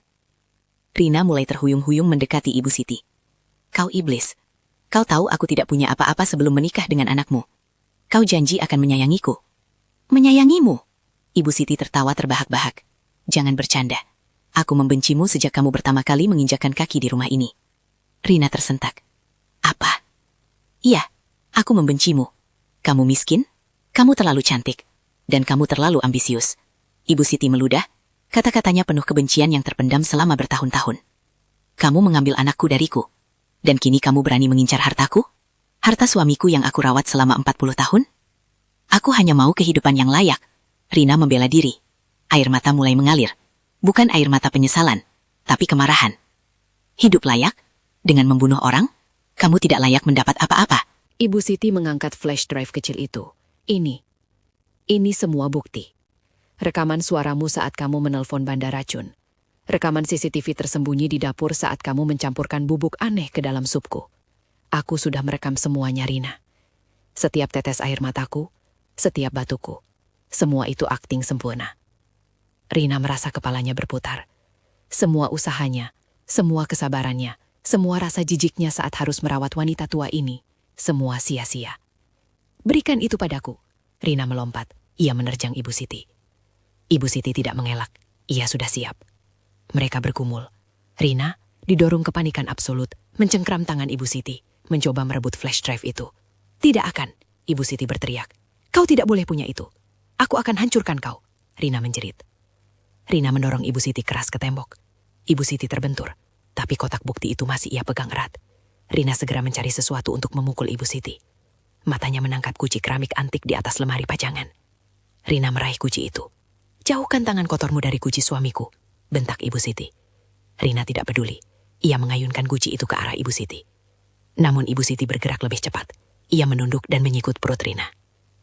Rina mulai terhuyung-huyung mendekati Ibu Siti. Kau iblis. Kau tahu aku tidak punya apa-apa sebelum menikah dengan anakmu. Kau janji akan menyayangiku. Menyayangimu? Ibu Siti tertawa terbahak-bahak. Jangan bercanda. Aku membencimu sejak kamu pertama kali menginjakkan kaki di rumah ini. Rina tersentak. Apa? Iya, aku membencimu. Kamu miskin, kamu terlalu cantik, dan kamu terlalu ambisius. Ibu Siti meludah, kata-katanya penuh kebencian yang terpendam selama bertahun-tahun. Kamu mengambil anakku dariku, dan kini kamu berani mengincar hartaku? Harta suamiku yang aku rawat selama 40 tahun? Aku hanya mau kehidupan yang layak. Rina membela diri. Air mata mulai mengalir. Bukan air mata penyesalan, tapi kemarahan. Hidup layak? Dengan membunuh orang? Kamu tidak layak mendapat apa-apa. Ibu Siti mengangkat flash drive kecil itu. Ini semua bukti. Rekaman suaramu saat kamu menelpon banda racun. Rekaman CCTV tersembunyi di dapur saat kamu mencampurkan bubuk aneh ke dalam supku. Aku sudah merekam semuanya, Rina. Setiap tetes air mataku, setiap batuku, semua itu akting sempurna. Rina merasa kepalanya berputar. Semua usahanya, semua kesabarannya, semua rasa jijiknya saat harus merawat wanita tua ini, semua sia-sia. Berikan itu padaku. Rina melompat. Ia menerjang Ibu Siti. Ibu Siti tidak mengelak. Ia sudah siap. Mereka bergumul. Rina didorong kepanikan absolut, mencengkram tangan Ibu Siti, mencoba merebut flash drive itu. Tidak akan, Ibu Siti berteriak. Kau tidak boleh punya itu. Aku akan hancurkan kau. Rina menjerit. Rina mendorong Ibu Siti keras ke tembok. Ibu Siti terbentur. Tapi kotak bukti itu masih ia pegang erat. Rina segera mencari sesuatu untuk memukul Ibu Siti. Matanya menangkap guci keramik antik di atas lemari pajangan. Rina meraih guci itu. Jauhkan tangan kotormu dari guci suamiku, bentak Ibu Siti. Rina tidak peduli. Ia mengayunkan guci itu ke arah Ibu Siti. Namun Ibu Siti bergerak lebih cepat. Ia menunduk dan menyikut perut Rina.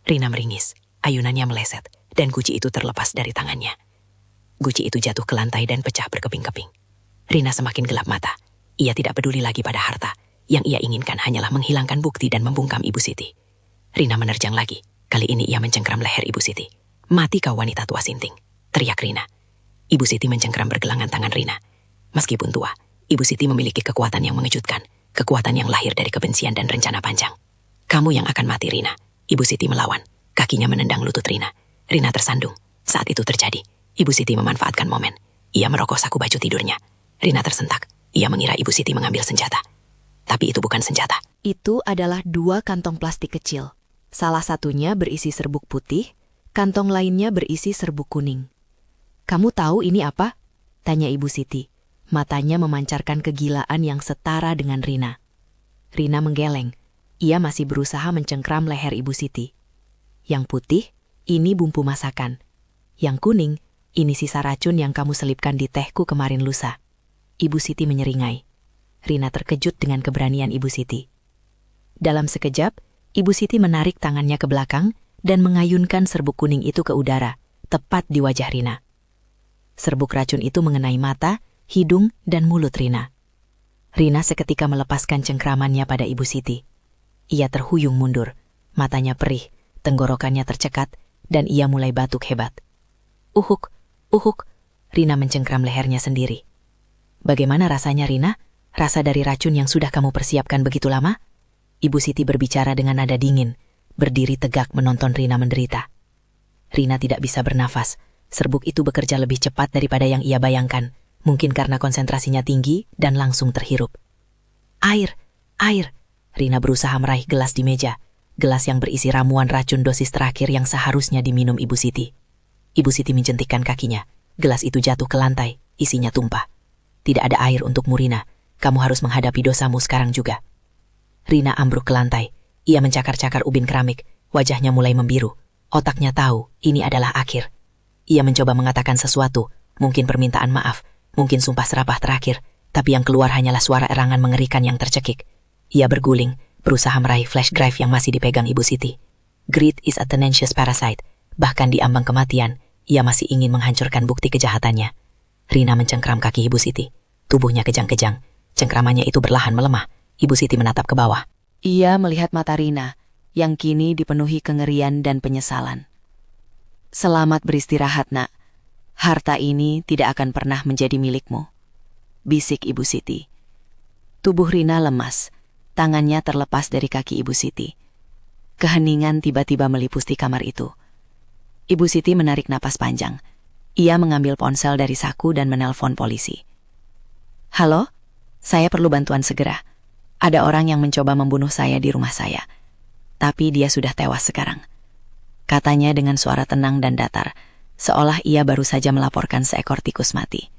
Rina meringis. Ayunannya meleset dan guci itu terlepas dari tangannya. Guci itu jatuh ke lantai dan pecah berkeping-keping. Rina semakin gelap mata. Ia tidak peduli lagi pada harta. Yang ia inginkan hanyalah menghilangkan bukti dan membungkam Ibu Siti. Rina menerjang lagi. Kali ini ia mencengkram leher Ibu Siti. Mati kau wanita tua sinting, teriak Rina. Ibu Siti mencengkram bergelangan tangan Rina. Meskipun tua, Ibu Siti memiliki kekuatan yang mengejutkan. Kekuatan yang lahir dari kebencian dan rencana panjang. Kamu yang akan mati, Rina. Ibu Siti melawan. Kakinya menendang lutut Rina. Rina tersandung. Saat itu terjadi, Ibu Siti memanfaatkan momen. Ia merokok saku baju tidurnya. Rina tersentak. Ia mengira Ibu Siti mengambil senjata. Tapi itu bukan senjata. Itu adalah 2 kantong plastik kecil. Salah satunya berisi serbuk putih, kantong lainnya berisi serbuk kuning. Kamu tahu ini apa? Tanya Ibu Siti. Matanya memancarkan kegilaan yang setara dengan Rina. Rina menggeleng. Ia masih berusaha mencengkram leher Ibu Siti. Yang putih, ini bumbu masakan. Yang kuning, ini sisa racun yang kamu selipkan di tehku kemarin lusa. Ibu Siti menyeringai. Rina terkejut dengan keberanian Ibu Siti. Dalam sekejap, Ibu Siti menarik tangannya ke belakang dan mengayunkan serbuk kuning itu ke udara, tepat di wajah Rina. Serbuk racun itu mengenai mata, hidung, dan mulut Rina. Rina seketika melepaskan cengkramannya pada Ibu Siti. Ia terhuyung mundur, matanya perih, tenggorokannya tercekat, dan ia mulai batuk hebat. Uhuk, uhuk, Rina mencengkram lehernya sendiri. Bagaimana rasanya, Rina? Rasa dari racun yang sudah kamu persiapkan begitu lama? Ibu Siti berbicara dengan nada dingin, berdiri tegak menonton Rina menderita. Rina tidak bisa bernafas. Serbuk itu bekerja lebih cepat daripada yang ia bayangkan, mungkin karena konsentrasinya tinggi dan langsung terhirup. Air, air, Rina berusaha meraih gelas di meja. Gelas yang berisi ramuan racun dosis terakhir yang seharusnya diminum Ibu Siti. Ibu Siti menjentikkan kakinya. Gelas itu jatuh ke lantai, isinya tumpah. Tidak ada air untukmu, Rina. Kamu harus menghadapi dosamu sekarang juga. Rina ambruk ke lantai. Ia mencakar-cakar ubin keramik. Wajahnya mulai membiru. Otaknya tahu ini adalah akhir. Ia mencoba mengatakan sesuatu, mungkin permintaan maaf, mungkin sumpah serapah terakhir, tapi yang keluar hanyalah suara erangan mengerikan yang tercekik. Ia berguling, berusaha meraih flash drive yang masih dipegang Ibu Siti. Greed is a tenacious parasite. Bahkan di ambang kematian, ia masih ingin menghancurkan bukti kejahatannya. Rina mencengkram kaki Ibu Siti. Tubuhnya kejang-kejang. Cengkramannya itu berlahan melemah. Ibu Siti menatap ke bawah. Ia melihat mata Rina, yang kini dipenuhi kengerian dan penyesalan. Selamat beristirahat, nak. Harta ini tidak akan pernah menjadi milikmu, bisik Ibu Siti. Tubuh Rina lemas, tangannya terlepas dari kaki Ibu Siti. Keheningan tiba-tiba meliputi kamar itu. Ibu Siti menarik napas panjang. Ia mengambil ponsel dari saku dan menelpon polisi. Halo, saya perlu bantuan segera. Ada orang yang mencoba membunuh saya di rumah saya. Tapi dia sudah tewas sekarang. Katanya dengan suara tenang dan datar, seolah ia baru saja melaporkan seekor tikus mati.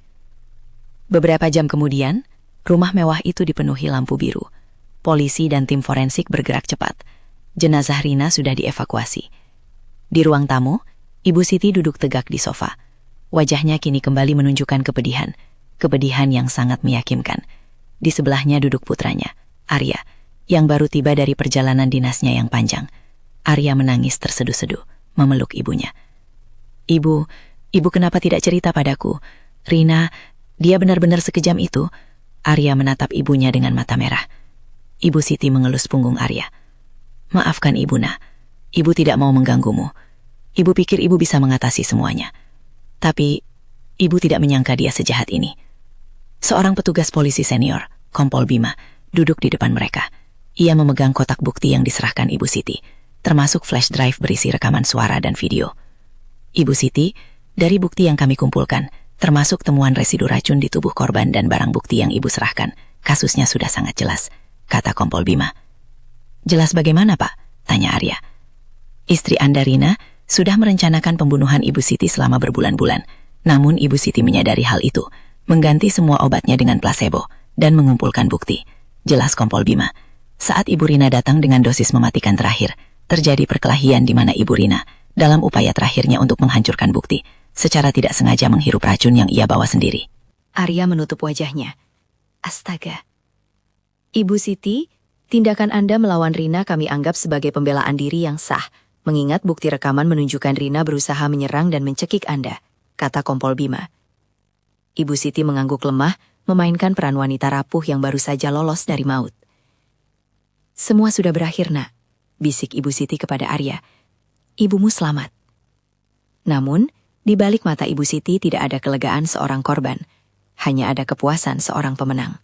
Beberapa jam kemudian, rumah mewah itu dipenuhi lampu biru. Polisi dan tim forensik bergerak cepat. Jenazah Rina sudah dievakuasi. Di ruang tamu, Ibu Siti duduk tegak di sofa. Wajahnya kini kembali menunjukkan kepedihan. Kepedihan yang sangat meyakinkan. Di sebelahnya duduk putranya, Arya, yang baru tiba dari perjalanan dinasnya yang panjang. Arya menangis terseduh-seduh, memeluk ibunya. Ibu kenapa tidak cerita padaku? Rina, dia benar-benar sekejam itu. Arya menatap ibunya dengan mata merah. Ibu Siti mengelus punggung Arya. Maafkan Ibu, nak. Ibu tidak mau mengganggumu. Ibu pikir Ibu bisa mengatasi semuanya. Tapi, Ibu tidak menyangka dia sejahat ini. Seorang petugas polisi senior, Kompol Bima, duduk di depan mereka. Ia memegang kotak bukti yang diserahkan Ibu Siti, termasuk flash drive berisi rekaman suara dan video. Ibu Siti, dari bukti yang kami kumpulkan, termasuk temuan residu racun di tubuh korban dan barang bukti yang Ibu serahkan, kasusnya sudah sangat jelas, kata Kompol Bima. Jelas bagaimana, Pak? Tanya Arya. Istri Anda, Rina, sudah merencanakan pembunuhan Ibu Siti selama berbulan-bulan. Namun Ibu Siti menyadari hal itu, mengganti semua obatnya dengan placebo, dan mengumpulkan bukti. Jelas Kompol Bima. Saat Ibu Rina datang dengan dosis mematikan terakhir, terjadi perkelahian di mana Ibu Rina, dalam upaya terakhirnya untuk menghancurkan bukti, secara tidak sengaja menghirup racun yang ia bawa sendiri. Arya menutup wajahnya. Astaga. Ibu Siti, tindakan Anda melawan Rina kami anggap sebagai pembelaan diri yang sah, mengingat bukti rekaman menunjukkan Rina berusaha menyerang dan mencekik Anda, kata Kompol Bima. Ibu Siti mengangguk lemah, memainkan peran wanita rapuh yang baru saja lolos dari maut. Semua sudah berakhir, nak, bisik Ibu Siti kepada Arya. Ibumu selamat. Namun, di balik mata Ibu Siti tidak ada kelegaan seorang korban, hanya ada kepuasan seorang pemenang.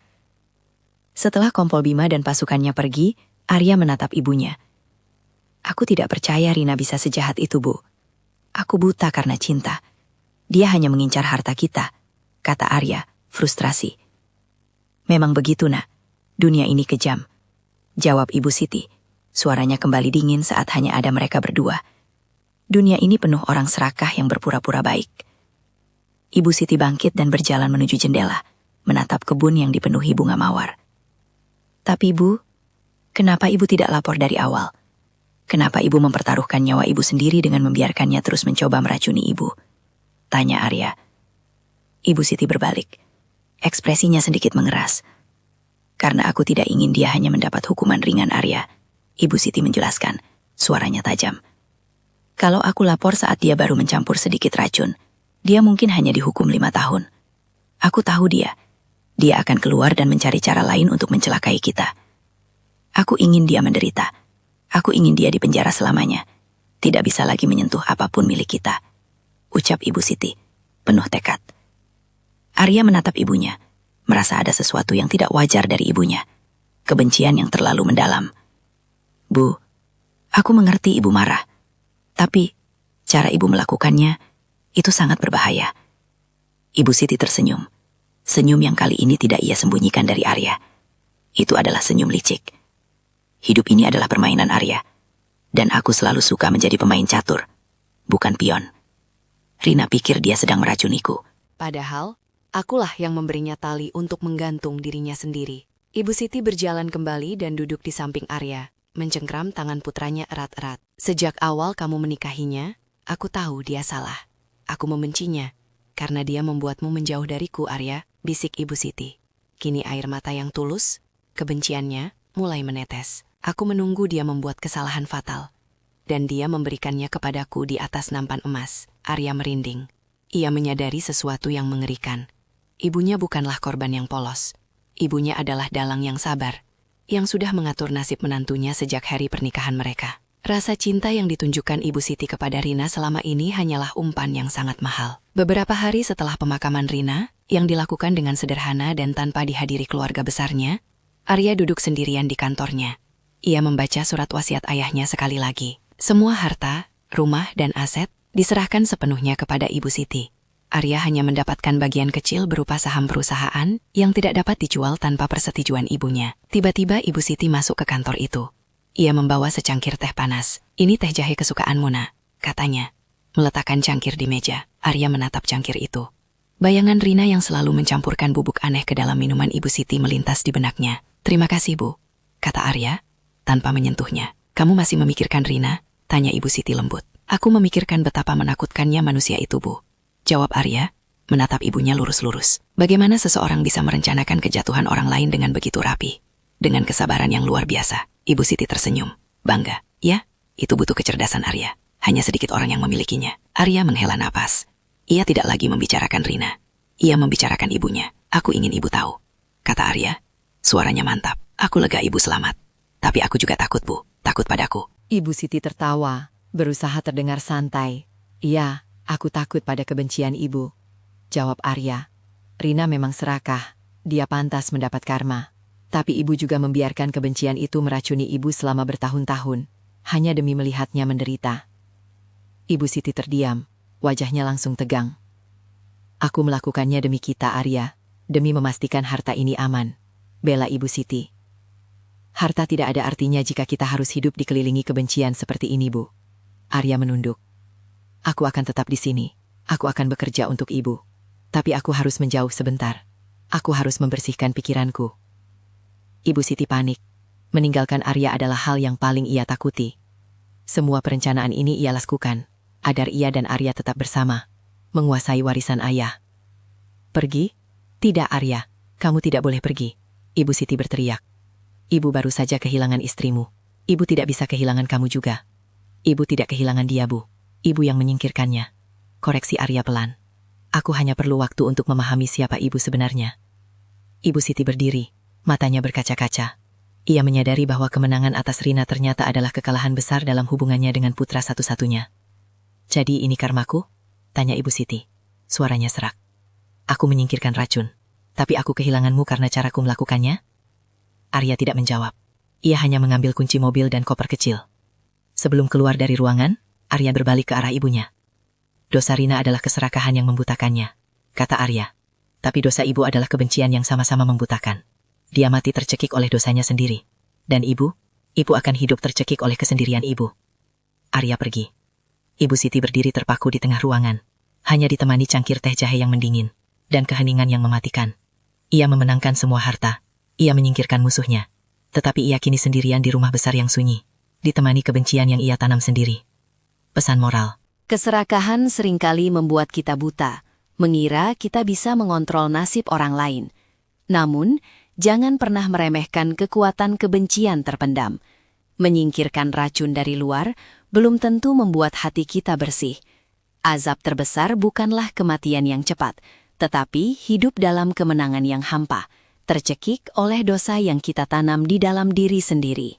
Setelah Kompol Bima dan pasukannya pergi, Arya menatap ibunya. Aku tidak percaya Rina bisa sejahat itu, Bu. Aku buta karena cinta. Dia hanya mengincar harta kita, kata Arya, frustrasi. Memang begitu, nak. Dunia ini kejam, jawab Ibu Siti. Suaranya kembali dingin saat hanya ada mereka berdua. Dunia ini penuh orang serakah yang berpura-pura baik. Ibu Siti bangkit dan berjalan menuju jendela, menatap kebun yang dipenuhi bunga mawar. Tapi Bu, kenapa Ibu tidak lapor dari awal? Kenapa Ibu mempertaruhkan nyawa Ibu sendiri dengan membiarkannya terus mencoba meracuni Ibu? Tanya Arya. Ibu Siti berbalik. Ekspresinya sedikit mengeras. Karena aku tidak ingin dia hanya mendapat hukuman ringan, Arya. Ibu Siti menjelaskan, suaranya tajam. Kalau aku lapor saat dia baru mencampur sedikit racun, dia mungkin hanya dihukum 5 tahun. Aku tahu dia. Dia akan keluar dan mencari cara lain untuk mencelakai kita. Aku ingin dia menderita. Aku ingin dia dipenjara selamanya. Tidak bisa lagi menyentuh apapun milik kita. Ucap Ibu Siti, penuh tekad. Arya menatap ibunya, merasa ada sesuatu yang tidak wajar dari ibunya. Kebencian yang terlalu mendalam. Bu, aku mengerti Ibu marah. Tapi, cara Ibu melakukannya, itu sangat berbahaya. Ibu Siti tersenyum. Senyum yang kali ini tidak ia sembunyikan dari Arya. Itu adalah senyum licik. Hidup ini adalah permainan Arya. Dan aku selalu suka menjadi pemain catur, bukan pion. Rina pikir dia sedang meracuniku. Padahal, akulah yang memberinya tali untuk menggantung dirinya sendiri. Ibu Siti berjalan kembali dan duduk di samping Arya, mencengkram tangan putranya erat-erat. Sejak awal kamu menikahinya, aku tahu dia salah. Aku membencinya, karena dia membuatmu menjauh dariku, Arya, bisik Ibu Siti. Kini air mata yang tulus, kebenciannya, mulai menetes. Aku menunggu dia membuat kesalahan fatal. Dan dia memberikannya kepadaku di atas nampan emas. Arya merinding. Ia menyadari sesuatu yang mengerikan. Ibunya bukanlah korban yang polos. Ibunya adalah dalang yang sabar, yang sudah mengatur nasib menantunya sejak hari pernikahan mereka. Rasa cinta yang ditunjukkan Ibu Siti kepada Rina selama ini hanyalah umpan yang sangat mahal. Beberapa hari setelah pemakaman Rina, yang dilakukan dengan sederhana dan tanpa dihadiri keluarga besarnya, Arya duduk sendirian di kantornya. Ia membaca surat wasiat ayahnya sekali lagi. Semua harta, rumah, dan aset diserahkan sepenuhnya kepada Ibu Siti. Arya hanya mendapatkan bagian kecil berupa saham perusahaan yang tidak dapat dijual tanpa persetujuan ibunya. Tiba-tiba Ibu Siti masuk ke kantor itu. Ia membawa secangkir teh panas. Ini teh jahe kesukaanmu, Nak, katanya. Meletakkan cangkir di meja, Arya menatap cangkir itu. Bayangan Rina yang selalu mencampurkan bubuk aneh ke dalam minuman Ibu Siti melintas di benaknya. Terima kasih, Bu, kata Arya, tanpa menyentuhnya. Kamu masih memikirkan Rina? Tanya Ibu Siti lembut. Aku memikirkan betapa menakutkannya manusia itu, Bu, jawab Arya, menatap ibunya lurus-lurus. Bagaimana seseorang bisa merencanakan kejatuhan orang lain dengan begitu rapi? Dengan kesabaran yang luar biasa. Ibu Siti tersenyum, bangga. Ya, itu butuh kecerdasan Arya. Hanya sedikit orang yang memilikinya. Arya menghela napas. Ia tidak lagi membicarakan Rina. Ia membicarakan ibunya. Aku ingin ibu tahu, kata Arya. Suaranya mantap. Aku lega ibu selamat. Tapi aku juga takut, Bu. Takut padaku. Ibu Siti tertawa, berusaha terdengar santai. Iya, aku takut pada kebencian ibu, jawab Arya. Rina memang serakah, dia pantas mendapat karma. Tapi ibu juga membiarkan kebencian itu meracuni ibu selama bertahun-tahun, hanya demi melihatnya menderita. Ibu Siti terdiam, wajahnya langsung tegang. Aku melakukannya demi kita, Arya, demi memastikan harta ini aman, bela Ibu Siti. Harta tidak ada artinya jika kita harus hidup dikelilingi kebencian seperti ini, Bu. Arya menunduk. Aku akan tetap di sini. Aku akan bekerja untuk ibu. Tapi aku harus menjauh sebentar. Aku harus membersihkan pikiranku. Ibu Siti panik. Meninggalkan Arya adalah hal yang paling ia takuti. Semua perencanaan ini ia lakukan, agar ia dan Arya tetap bersama, menguasai warisan ayah. Pergi? Tidak, Arya. Kamu tidak boleh pergi. Ibu Siti berteriak. Ibu baru saja kehilangan istrimu. Ibu tidak bisa kehilangan kamu juga. Ibu tidak kehilangan dia, Bu. Ibu yang menyingkirkannya. Koreksi Arya pelan. Aku hanya perlu waktu untuk memahami siapa ibu sebenarnya. Ibu Siti berdiri, matanya berkaca-kaca. Ia menyadari bahwa kemenangan atas Rina ternyata adalah kekalahan besar dalam hubungannya dengan putra satu-satunya. Jadi ini karmaku? Tanya Ibu Siti. Suaranya serak. Aku menyingkirkan racun. Tapi aku kehilanganmu karena caraku melakukannya? Arya tidak menjawab. Ia hanya mengambil kunci mobil dan koper kecil. Sebelum keluar dari ruangan, Arya berbalik ke arah ibunya. Dosa Rina adalah keserakahan yang membutakannya, kata Arya. Tapi dosa ibu adalah kebencian yang sama-sama membutakan. Dia mati tercekik oleh dosanya sendiri. Dan ibu akan hidup tercekik oleh kesendirian ibu. Arya pergi. Ibu Siti berdiri terpaku di tengah ruangan. Hanya ditemani cangkir teh jahe yang mendingin. Dan keheningan yang mematikan. Ia memenangkan semua harta. Ia menyingkirkan musuhnya. Tetapi ia kini sendirian di rumah besar yang sunyi. Ditemani kebencian yang ia tanam sendiri. Pesan moral. Keserakahan seringkali membuat kita buta, mengira kita bisa mengontrol nasib orang lain. Namun, jangan pernah meremehkan kekuatan kebencian terpendam. Menyingkirkan racun dari luar belum tentu membuat hati kita bersih. Azab terbesar bukanlah kematian yang cepat, tetapi hidup dalam kemenangan yang hampa, tercekik oleh dosa yang kita tanam di dalam diri sendiri.